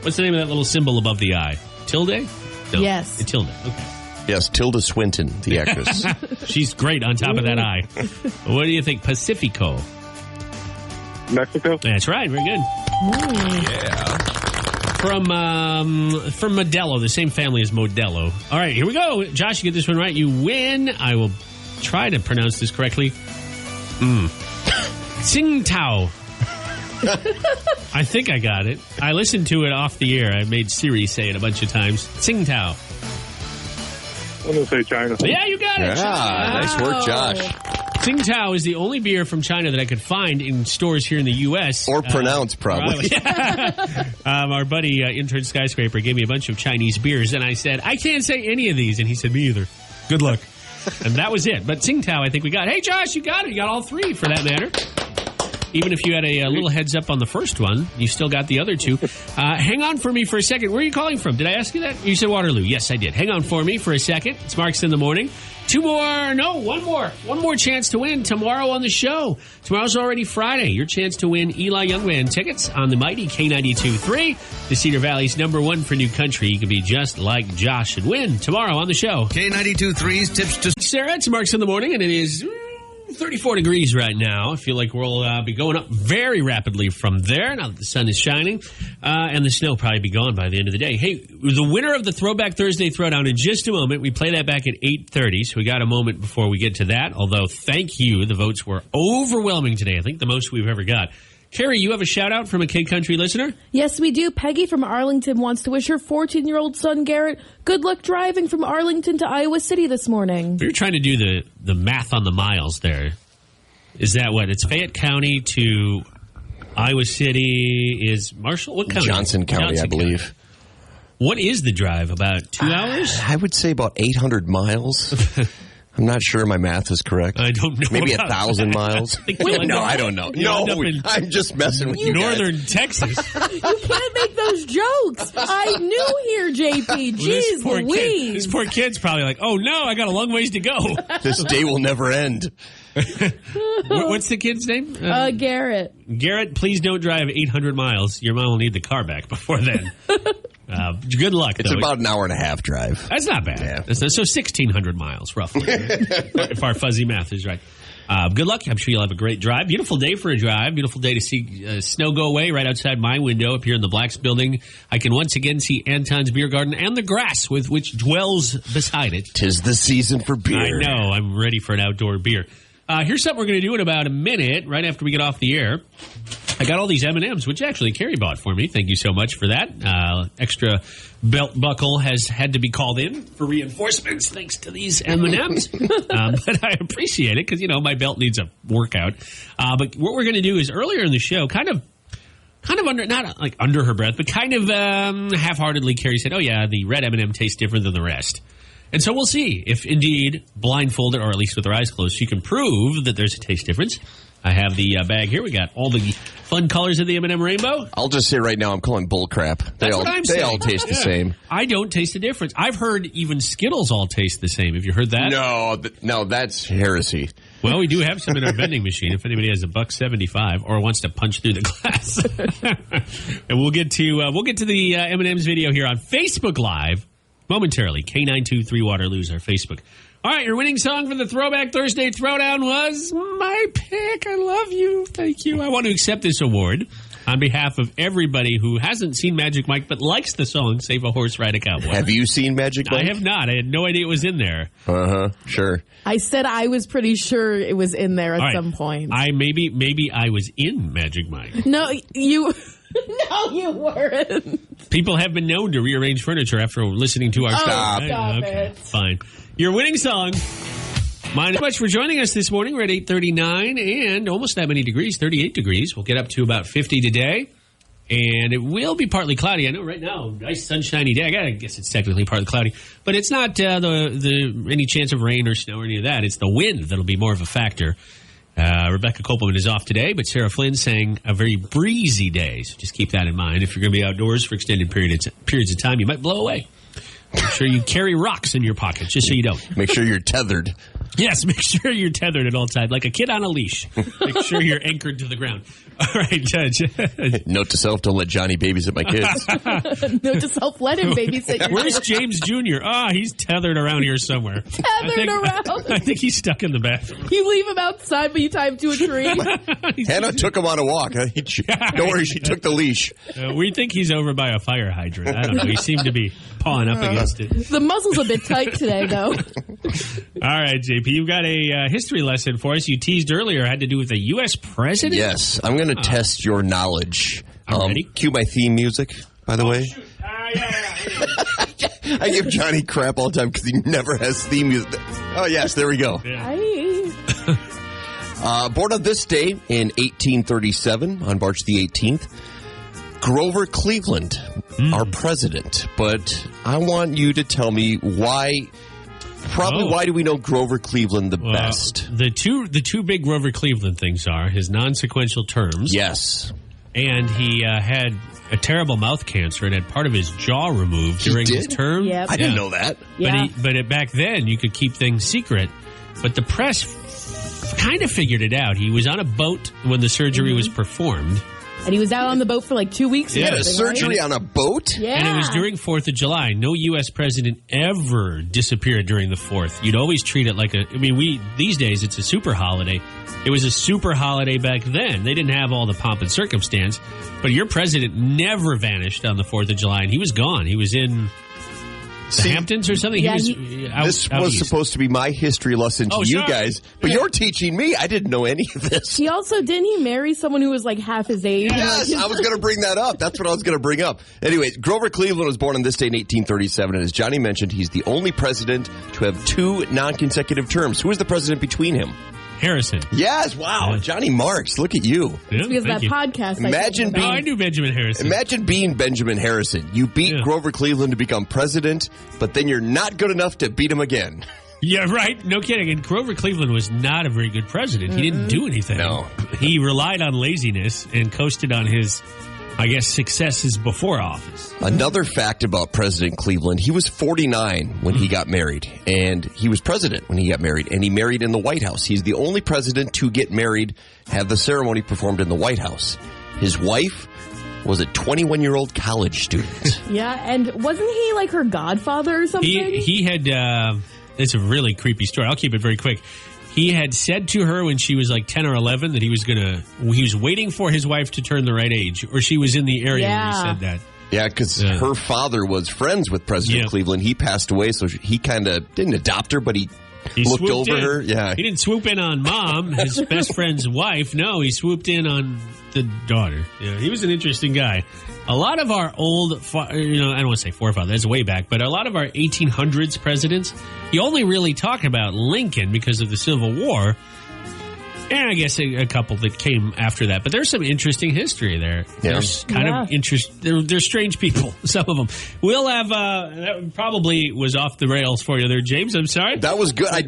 What's the name of that little symbol above the I? Tilde? No. Yes. Tilde. Okay. Yes, Tilda Swinton, the actress. She's great on top of that I. What do you think? Pacifico. Mexico? That's right. Very good. Yeah. From Modelo, the same family as Modelo. All right, here we go. Josh, you get this one right, you win. I will try to pronounce this correctly. Tsingtao. I think I got it. I listened to it off the air. I made Siri say it a bunch of times. Tsingtao. I'm going to say China. Yeah, you got it. Yeah, nice work, Josh. Tsingtao is the only beer from China that I could find in stores here in the U.S. Or pronounce, probably. Our buddy, intern Skyscraper, gave me a bunch of Chinese beers, and I said, I can't say any of these. And he said, me either. Good luck. And that was it. But Tsingtao, I think we got. Hey, Josh, you got it. You got all 3 for that matter. Even if you had a little heads up on the first one, you still got the other 2. Hang on for me for a second. Where are you calling from? Did I ask you that? You said Waterloo. Yes, I did. Hang on for me for a second. It's Marks in the Morning. 2 more. No, 1 more. 1 more chance to win tomorrow on the show. Tomorrow's already Friday. Your chance to win Eli Young Band tickets on the mighty K92.3, the Cedar Valley's #1 for new country. You can be just like Josh and win tomorrow on the show. K92.3's tips to... Sarah, it's Marks in the Morning, and it is 34 degrees right now. I feel like we'll be going up very rapidly from there now that the sun is shining, and the snow will probably be gone by the end of the day. Hey, the winner of the Throwback Thursday Throwdown in just a moment. We play that back at 8:30, so we got a moment before we get to that, although thank you. The votes were overwhelming today. I think the most we've ever got. Kerri, you have a shout-out from a Kid Country listener? Yes, we do. Peggy from Arlington wants to wish her 14-year-old son, Garrett, good luck driving from Arlington to Iowa City this morning. We were trying to do the math on the miles there. Is that what? It's Fayette County to Iowa City is Marshall? What county? Johnson County, I believe. County. What is the drive? About 2 hours? I would say about 800 miles. I'm not sure my math is correct. I don't know. Maybe 1,000 miles. No, I don't know. No, I'm just messing with you Northern guys. Texas. You can't make those jokes. I'm new here, JP. Jeez Louise. This poor kid's probably like, oh no, I got a long ways to go. This day will never end. What's the kid's name? Garrett. Garrett, please don't drive 800 miles. Your mom will need the car back before then. Good luck, It's though. about an hour and a half drive. That's not bad. Yeah. So 1,600 miles, roughly, if our fuzzy math is right. Good luck. I'm sure you'll have a great drive. Beautiful day for a drive. Beautiful day to see snow go away right outside my window up here in the Blacks building. I can once again see Anton's Beer Garden and the grass with which dwells beside it. 'Tis the season for beer. I know. I'm ready for an outdoor beer. Here's something we're going to do in about a minute, right after we get off the air. I got all these M&Ms, which actually Kerri bought for me. Thank you so much for that. Extra belt buckle has had to be called in for reinforcements thanks to these M&Ms. But I appreciate it because, my belt needs a workout. But what we're going to do is earlier in the show, kind of under, not like under her breath, but kind of half-heartedly, Kerri said, oh, yeah, the red M&M tastes different than the rest. And so we'll see if indeed blindfolded, or at least with her eyes closed, she can prove that there's a taste difference. I have the bag here. We got all the fun colors of the M&M rainbow. I'll just say right now, I'm calling bull crap. They all taste the same. I don't taste the difference. I've heard even Skittles all taste the same. Have you heard that? No, that's heresy. Well, we do have some in our vending machine. If anybody has $1.75 or wants to punch through the glass, and we'll get to the M&M's video here on Facebook Live momentarily. K923 Waterloo's our Facebook. All right, your winning song for the Throwback Thursday Throwdown was my pick. I love you. Thank you. I want to accept this award on behalf of everybody who hasn't seen Magic Mike but likes the song Save a Horse, Ride a Cowboy. Have you seen Magic Mike? I have not. I had no idea it was in there. Sure. I said I was pretty sure it was in there at some point. Maybe I was in Magic Mike. No, you... No, you weren't. People have been known to rearrange furniture after listening to our show. Stop okay, it. Fine. Your winning song. Mind much for joining us this morning. We're at 8:39 and almost that many degrees, 38 degrees. We'll get up to about 50 today. And it will be partly cloudy. I know right now, nice sunshiny day. I guess it's technically partly cloudy. But it's not any chance of rain or snow or any of that. It's the wind that'll be more of a factor. Rebecca Kopelman is off today, but Sarah Flynn saying a very breezy day. So just keep that in mind. If you're going to be outdoors for extended periods of time, you might blow away. Make sure you carry rocks in your pocket, just so you don't. Make sure you're tethered. Yes, make sure you're tethered at all times, like a kid on a leash. Make sure you're anchored to the ground. All right, Judge. Note to self, don't let Johnny babysit my kids. Note to self, let him babysit your Where's James Jr.? He's tethered around here somewhere. around. I think he's stuck in the bathroom. You leave him outside, but you tie him to a tree. Hannah took him on a walk. Don't worry, she took the leash. We think he's over by a fire hydrant. I don't know. He seemed to be pawing up against it. The muzzle's a bit tight today, though. All right, JP, you've got a history lesson for us. You teased earlier, had to do with a U.S. president? Yes, I'm going to test your knowledge. I'm ready. Cue my theme music, by the way. Shoot. I give Johnny crap all the time because he never has theme music. Oh, yes, there we go. Born on this day in 1837, on March the 18th, Grover Cleveland, our president. But I want you to tell me why do we know Grover Cleveland the best? The two big Grover Cleveland things are his non-sequential terms. Yes. And he had a terrible mouth cancer and had part of his jaw removed during his term. Yep. I didn't know that. But back then, you could keep things secret. But the press kind of figured it out. He was on a boat when the surgery was performed. And he was out on the boat for like 2 weeks. He had a surgery on a boat? Yeah. And it was during 4th of July. No U.S. president ever disappeared during the 4th. You'd always treat it like these days it's a super holiday. It was a super holiday back then. They didn't have all the pomp and circumstance. But your president never vanished on the 4th of July, and he was gone. He was in the Hamptons or something? Yeah, this was supposed to be my history lesson to you guys, but you're teaching me. I didn't know any of this. He also, didn't he marry someone who was like half his age? Yes, I was going to bring that up. That's what I was going to bring up. Anyway, Grover Cleveland was born on this day in 1837, and as Johnny mentioned, he's the only president to have 2 non-consecutive terms. Who was the president between him? Harrison. Yes, wow. Yeah. Johnny Marks, look at you. Yeah, because of that podcast. I knew Benjamin Harrison. Imagine being Benjamin Harrison. You beat Grover Cleveland to become president, but then you're not good enough to beat him again. Yeah, right. No kidding. And Grover Cleveland was not a very good president. He didn't do anything. No. He relied on laziness and coasted on his, I guess, successes before office. Another fact about President Cleveland, he was 49 when he got married, and he was president when he got married, and he married in the White House. He's the only president to get married, have the ceremony performed in the White House. His wife was a 21-year-old college student. Yeah, and wasn't he like her godfather or something? He had, it's a really creepy story. I'll keep it very quick. He had said to her when she was like 10 or 11 that he was waiting for his wife to turn the right age, or she was in the area where he said that. Yeah, because her father was friends with President Cleveland. He passed away, so he kind of didn't adopt her, but he looked over her. Yeah, he didn't swoop in on mom, his best friend's wife. No, he swooped in on the daughter. Yeah, he was an interesting guy. A lot of our old, I don't want to say forefathers, that's way back, but a lot of our 1800s presidents, you only really talk about Lincoln because of the Civil War, and I guess a couple that came after that. But there's some interesting history there. Yeah. There's kind of they're strange people, some of them. We'll have, that probably was off the rails for you there, James. I'm sorry. That was good. I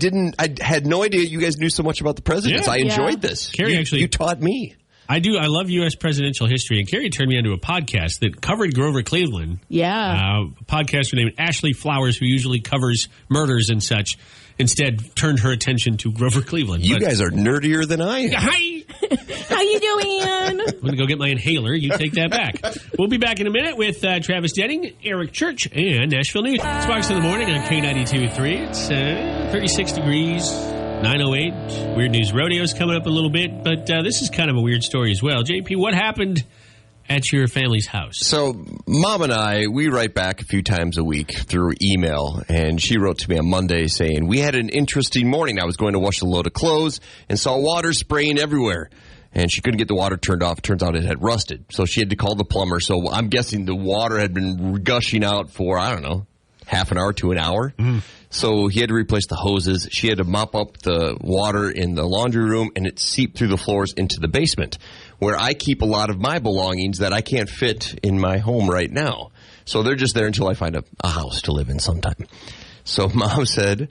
had no idea you guys knew so much about the presidents. I enjoyed this. Kerri, you taught me. I do. I love U.S. presidential history, and Kerri turned me onto a podcast that covered Grover Cleveland. Yeah. A podcaster named Ashley Flowers, who usually covers murders and such, instead turned her attention to Grover Cleveland. You guys are nerdier than I am. Hi! How you doing, Ann? I'm going to go get my inhaler. You take that back. We'll be back in a minute with Travis Denning, Eric Church, and Nashville News. Sparks in the morning on K92.3. It's 36 degrees. 9:08. Weird News Rodeo's coming up a little bit, but this is kind of a weird story as well. JP, what happened at your family's house? So, Mom and I, we write back a few times a week through email, and she wrote to me on Monday saying, we had an interesting morning. I was going to wash a load of clothes and saw water spraying everywhere, and she couldn't get the water turned off. It turns out it had rusted, so she had to call the plumber. So I'm guessing the water had been gushing out for, I don't know, half an hour to an hour. So he had to replace the hoses. She had to mop up the water in the laundry room, and it seeped through the floors into the basement, where I keep a lot of my belongings that I can't fit in my home right now. So they're just there until I find a house to live in sometime. So Mom said,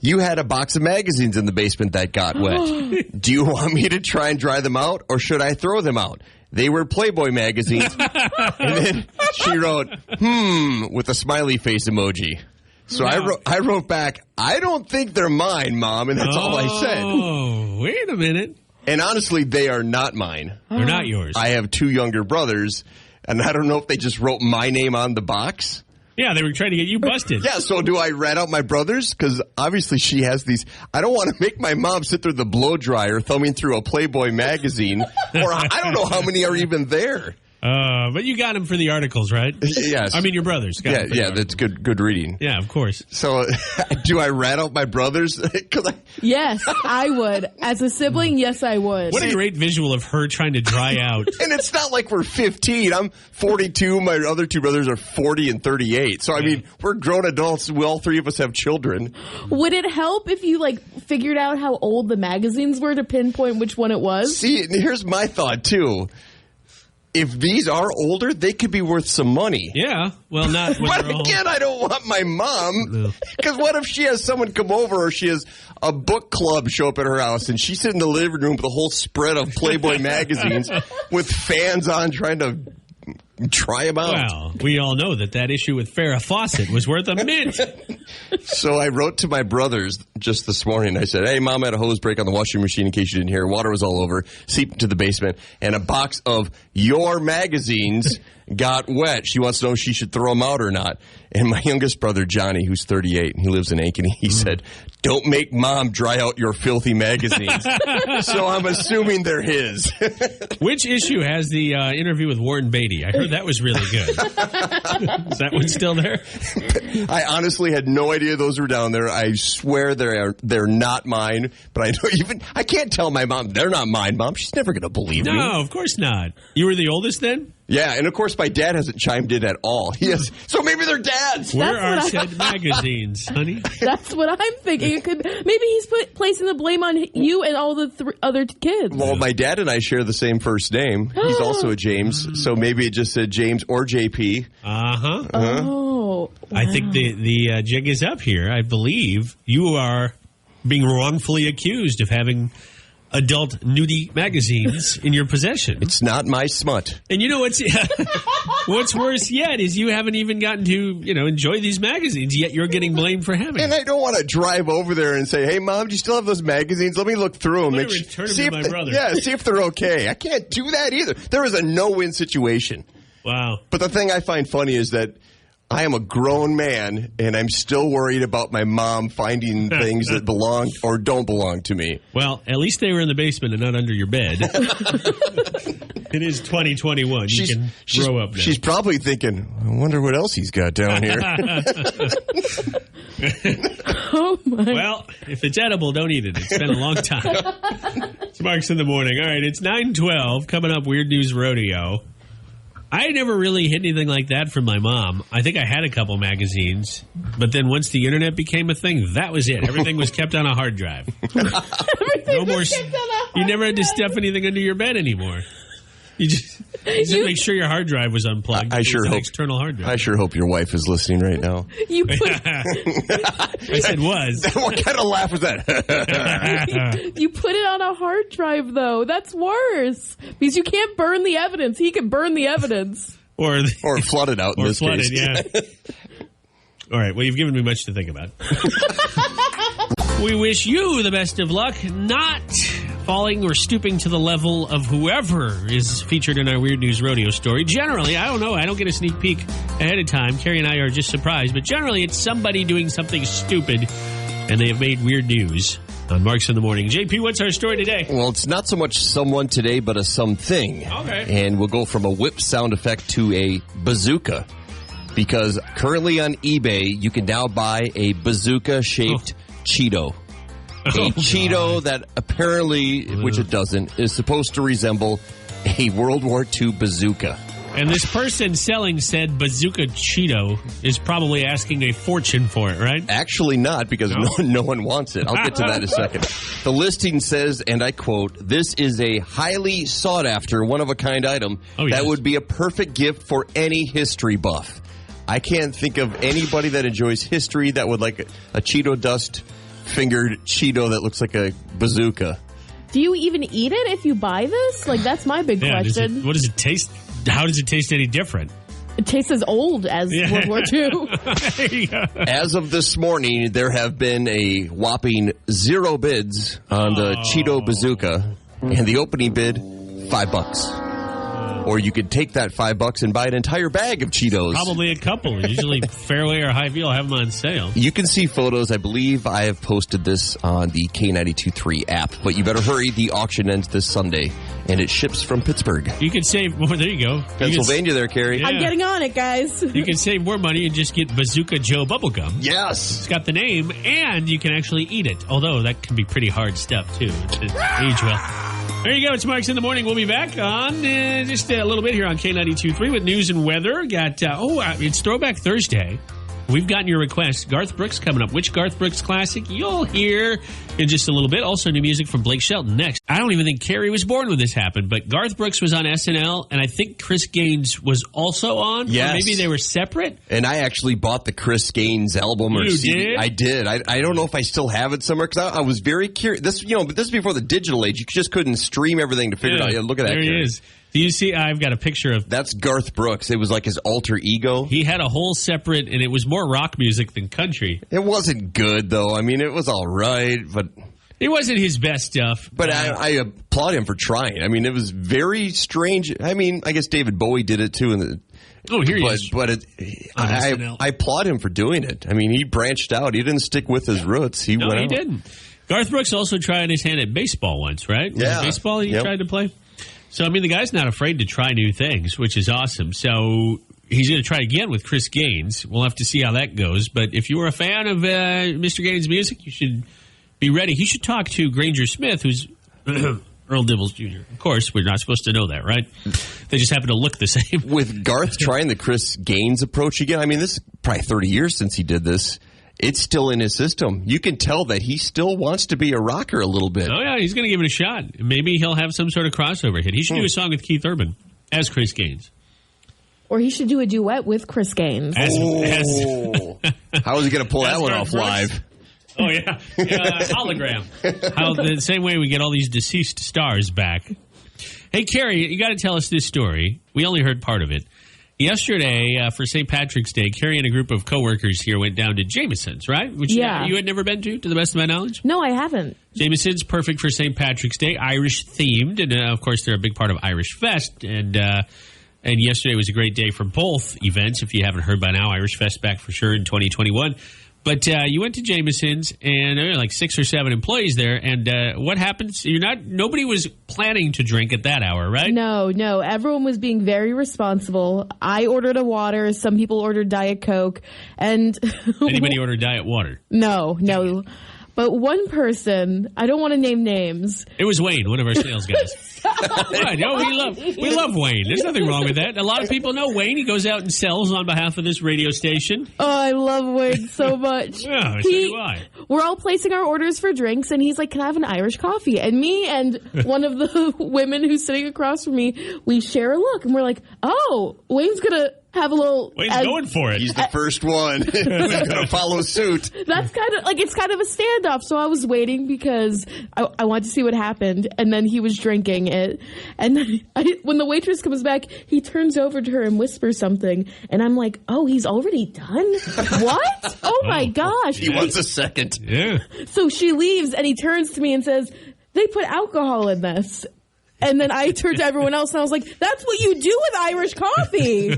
you had a box of magazines in the basement that got wet. Do you want me to try and dry them out, or should I throw them out? They were Playboy magazines. And then she wrote, with a smiley face emoji. So I wrote back, I don't think they're mine, Mom, and that's all I said. Oh, wait a minute. And honestly, they are not mine. They're not yours. I have two younger brothers, and I don't know if they just wrote my name on the box. Yeah, they were trying to get you busted. Yeah, so do I rat out my brothers? Because obviously she has these. I don't want to make my mom sit through the blow dryer thumbing through a Playboy magazine, or I don't know how many are even there. But you got them for the articles, right? Yes. I mean, your brothers. Yeah, that's good reading. Yeah, of course. So, do I rat out my brothers? Yes, I would. As a sibling, yes, I would. What a great visual of her trying to dry out. And it's not like we're 15. I'm 42. My other two brothers are 40 and 38. So, I mean, we're grown adults. We all three of us have children. Would it help if you, figured out how old the magazines were to pinpoint which one it was? See, here's my thought, too. If these are older, they could be worth some money. Yeah, well, not. But again, I don't want my mom. Because what if she has someone come over, or she has a book club show up at her house, and she's in the living room with a whole spread of Playboy magazines with fans on trying to try them out. Well, we all know that issue with Farrah Fawcett was worth a mint. So I wrote to my brothers just this morning. I said, hey, Mom had a hose break on the washing machine in case you didn't hear. Water was all over, seeped into the basement, and a box of your magazines got wet. She wants to know if she should throw them out or not. And my youngest brother, Johnny, who's 38, and he lives in Ankeny, he said, don't make Mom dry out your filthy magazines. So I'm assuming they're his. Which issue has the interview with Warren Beatty? I heard that was really good. Is that one still there? I honestly had no idea those were down there. I swear they're not mine. But I know I can't tell my mom they're not mine, Mom. She's never going to believe me. No, of course not. You were the oldest then? Yeah, and of course my dad hasn't chimed in at all. He has, so maybe they're dad's. Where are said magazines, honey? That's what I'm thinking. It could maybe he's placing the blame on you and all the other kids. Well, my dad and I share the same first name. He's also a James, so maybe it just said James or JP. Uh-huh. Oh. I think the jig is up here. I believe you are being wrongfully accused of having adult nudie magazines in your possession. It's not my smut. And you know what's worse yet is you haven't even gotten to, enjoy these magazines, yet you're getting blamed for having And them. I don't want to drive over there and say, hey, Mom, do you still have those magazines? Let me look through them. I'm going to return them to my brother. Yeah, see if they're okay. I can't do that either. There is a no-win situation. Wow. But the thing I find funny is that I am a grown man, and I'm still worried about my mom finding things that belong or don't belong to me. Well, at least they were in the basement and not under your bed. It is 2021. You can grow up now. She's probably thinking, I wonder what else he's got down here. Oh, my. Well, if it's edible, don't eat it. It's been a long time. It's Marks in the Morning. All right, it's 9:12. Coming up, Weird News Rodeo. I never really hid anything like that from my mom. I think I had a couple magazines, but then once the internet became a thing, that was it. Everything was kept on a hard drive. No more. You never had to stuff anything under your bed anymore. You just make sure your hard drive was unplugged. I sure hope external hard drive. I sure hope your wife is listening right now. You put, I said was. What kind of laugh was that? you put it on a hard drive, though. That's worse. Because you can't burn the evidence. He can burn the evidence. Or flood it out in this case. Yeah. All right. Well, you've given me much to think about. We wish you the best of luck, not falling or stooping to the level of whoever is featured in our Weird News Rodeo story. Generally, I don't know. I don't get a sneak peek ahead of time. Kerri and I are just surprised. But generally, it's somebody doing something stupid, and they have made weird news on Marks in the Morning. JP, what's our story today? Well, it's not so much someone today, but a something. Okay. And we'll go from a whip sound effect to a bazooka. Because currently on eBay, you can now buy a bazooka-shaped Cheeto. A Cheeto that apparently, which it doesn't, is supposed to resemble a World War II bazooka. And this person selling said bazooka Cheeto is probably asking a fortune for it, right? Actually not, because no one wants it. I'll get to that in a second. The listing says, and I quote, "This is a highly sought-after, one-of-a-kind item that would be a perfect gift for any history buff." I can't think of anybody that enjoys history that would like a Cheeto dust fingered Cheeto that looks like a bazooka. Do you even eat it if you buy this? Like, that's my big question. What does it taste? How does it taste any different? It tastes as old as World War II. As of this morning, there have been a whopping 0 bids on the Cheeto bazooka, and the opening bid, $5. Or you could take that $5 and buy an entire bag of Cheetos. Probably a couple. Usually Fairway or Hy-Vee will have them on sale. You can see photos. I believe I have posted this on the K92.3 app. But you better hurry. The auction ends this Sunday, and it ships from Pittsburgh. You can save more. There you go. Pennsylvania there, Kerri. Yeah. I'm getting on it, guys. You can save more money and just get Bazooka Joe bubblegum. Yes. It's got the name, and you can actually eat it. Although that can be pretty hard stuff, too. It's age well. There you go. It's Marks in the Morning. We'll be back on just a little bit here on K92.3 with news and weather. Got it's Throwback Thursday. We've gotten your requests. Garth Brooks coming up. Which Garth Brooks classic you'll hear in just a little bit. Also new music from Blake Shelton next. I don't even think Kerri was born when this happened, but Garth Brooks was on SNL, and I think Chris Gaines was also on. Yes. Or maybe they were separate. And I actually bought the Chris Gaines album or CD. Did? I did. I don't know if I still have it somewhere because I was very curious. This is before the digital age. You just couldn't stream everything to figure it out. Yeah, look at that. There he Kerri. is. Do you see? I've got a picture of. That's Garth Brooks. It was like his alter ego. He had a whole separate, and it was more rock music than country. It wasn't good, though. I mean, it was all right, but it wasn't his best stuff. But I applaud him for trying. I mean, it was very strange. I mean, I guess David Bowie did it, too. Here he is. But I applaud him for doing it. I mean, he branched out. He didn't stick with his roots. He didn't. Garth Brooks also tried his hand at baseball once, right? Yeah. Baseball he tried to play? So, I mean, the guy's not afraid to try new things, which is awesome. So, he's going to try again with Chris Gaines. We'll have to see how that goes. But if you were a fan of Mr. Gaines' music, you should be ready. He should talk to Granger Smith, who's Earl Dibbles Jr. Of course, we're not supposed to know that, right? They just happen to look the same. With Garth trying the Chris Gaines approach again, I mean, this is probably 30 years since he did this. It's still in his system. You can tell that he still wants to be a rocker a little bit. Oh, yeah, he's going to give it a shot. Maybe he'll have some sort of crossover hit. He should do a song with Keith Urban as Chris Gaines. Or he should do a duet with Chris Gaines. How is he going to pull that one off live? Oh, yeah. Hologram. The same way we get all these deceased stars back. Hey, Kerri, you got to tell us this story. We only heard part of it. Yesterday, for St. Patrick's Day, Kerri and a group of coworkers here went down to Jameson's, right? Which you had never been to the best of my knowledge? No, I haven't. Jameson's, perfect for St. Patrick's Day, Irish-themed. And, of course, they're a big part of Irish Fest. And yesterday was a great day for both events. If you haven't heard by now, Irish Fest back for sure in 2021. But you went to Jameson's, and there were like 6 or 7 employees there. And what happened? Nobody was planning to drink at that hour, right? No. Everyone was being very responsible. I ordered a water. Some people ordered Diet Coke. And anybody ordered Diet Water? No. But one person, I don't want to name names. It was Wayne, one of our sales guys. Right, we love Wayne. There's nothing wrong with that. A lot of people know Wayne. He goes out and sells on behalf of this radio station. Oh, I love Wayne so much. Yeah, so do I. We're all placing our orders for drinks, and he's like, "Can I have an Irish coffee?" And me and one of the women who's sitting across from me, we share a look, and we're like, "Oh, Wayne's gonna have a little." Wayne's going for it. He's the first one. He's gonna follow suit. That's it's kind of a standoff. So I was waiting because I wanted to see what happened, and then he was drinking it, and then when the waitress comes back, he turns over to her and whispers something, and I'm like, "Oh, he's already done? What? Oh my gosh!" He wants a second. Yeah. So she leaves, and he turns to me and says, "They put alcohol in this." And then I turned to everyone else, and I was like, "That's what you do with Irish coffee."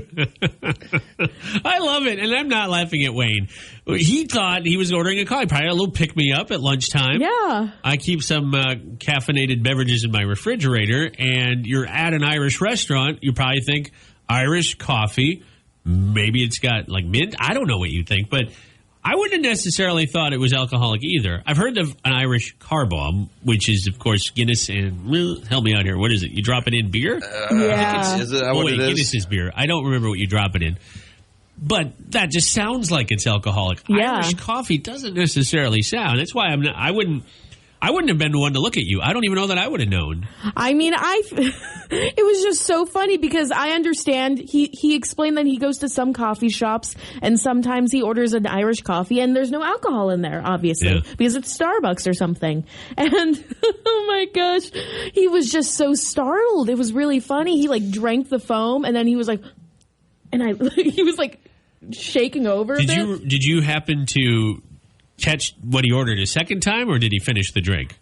I love it. And I'm not laughing at Wayne. He thought he was ordering a coffee. Probably a little pick-me-up at lunchtime. Yeah. I keep some caffeinated beverages in my refrigerator, and you're at an Irish restaurant. You probably think Irish coffee. Maybe it's got, like, mint. I don't know what you think, but I wouldn't have necessarily thought it was alcoholic either. I've heard of an Irish car bomb, which is, of course, Guinness and... help me out here. What is it? You drop it in beer? Yeah. Is it what it is? Guinness is beer. I don't remember what you drop it in. But that just sounds like it's alcoholic. Yeah. Irish coffee doesn't necessarily sound. That's why I wouldn't have been the one to look at you. I don't even know that I would have known. I mean, it was just so funny because I understand. He explained that he goes to some coffee shops and sometimes he orders an Irish coffee and there's no alcohol in there, obviously, because it's Starbucks or something. And oh my gosh, he was just so startled. It was really funny. He like drank the foam and then he was like, he was like shaking over. Did you happen to catch what he ordered a second time, or did he finish the drink?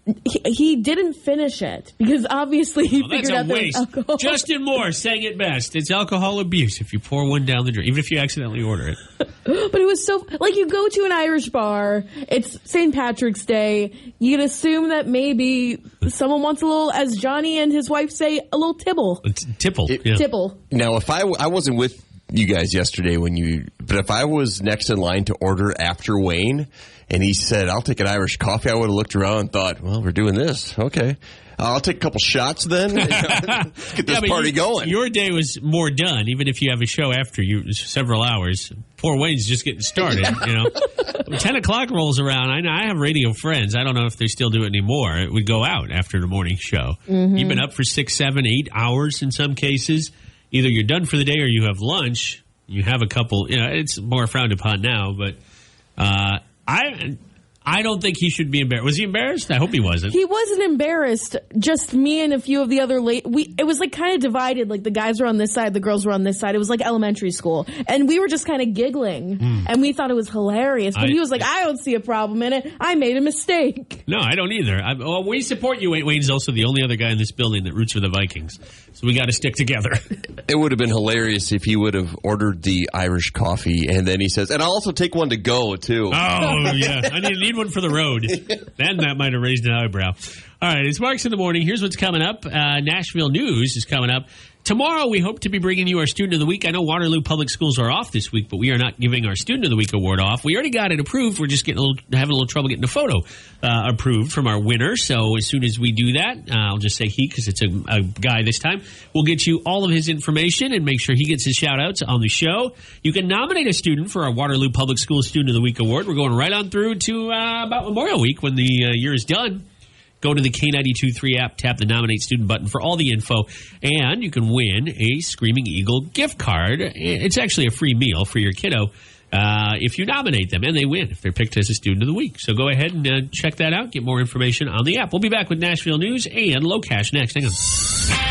He didn't finish it because obviously he figured out that's a alcohol. waste. Justin Moore saying it best. It's alcohol abuse if you pour one down the drink, even if you accidentally order it. But it was so like you go to an Irish bar. It's St. Patrick's Day. You'd assume that maybe someone wants a little, as Johnny and his wife say, a little Tipple. Tipple. Tipple. Now, if I wasn't with you guys yesterday but if I was next in line to order after Wayne and he said, "I'll take an Irish coffee," I would have looked around and thought, well, we're doing this. Okay. I'll take a couple shots then. Let's get this party going. Your day was more done, even if you have a show after you, several hours. Poor Wayne's just getting started, you know. When 10 o'clock rolls around, I have radio friends. I don't know if they still do it anymore. It would go out after the morning show. Mm-hmm. You've been up for 6, 7, 8 hours in some cases. Either you're done for the day or you have lunch. You have a couple, it's more frowned upon now, but I don't think he should be embarrassed. Was he embarrassed? I hope he wasn't. He wasn't embarrassed. Just me and a few of the other it was like kind of divided. Like the guys were on this side, the girls were on this side. It was like elementary school. And we were just kind of giggling. And we thought it was hilarious. But he was like, "I don't see a problem in it. I made a mistake." No, I don't either. We support you. Wayne's also the only other guy in this building that roots for the Vikings. So we got to stick together. It would have been hilarious if he would have ordered the Irish coffee and then he says, "And I'll also take one to go, too." Oh, yeah. I need one for the road. Then that might have raised an eyebrow. All right, it's Marks in the Morning. Here's what's coming up. Nashville News is coming up. Tomorrow, we hope to be bringing you our Student of the Week. I know Waterloo Public Schools are off this week, but we are not giving our Student of the Week award off. We already got it approved. We're just having a little trouble getting the photo approved from our winner. So as soon as we do that, I'll just say he because it's a guy this time. We'll get you all of his information and make sure he gets his shout-outs on the show. You can nominate a student for our Waterloo Public Schools Student of the Week award. We're going right on through to about Memorial Week when the year is done. Go to the K92.3 app, tap the Nominate Student button for all the info, and you can win a Screaming Eagle gift card. It's actually a free meal for your kiddo if you nominate them, and they win if they're picked as a Student of the Week. So go ahead and check that out. Get more information on the app. We'll be back with Nashville news and Low Cash next. Hang on.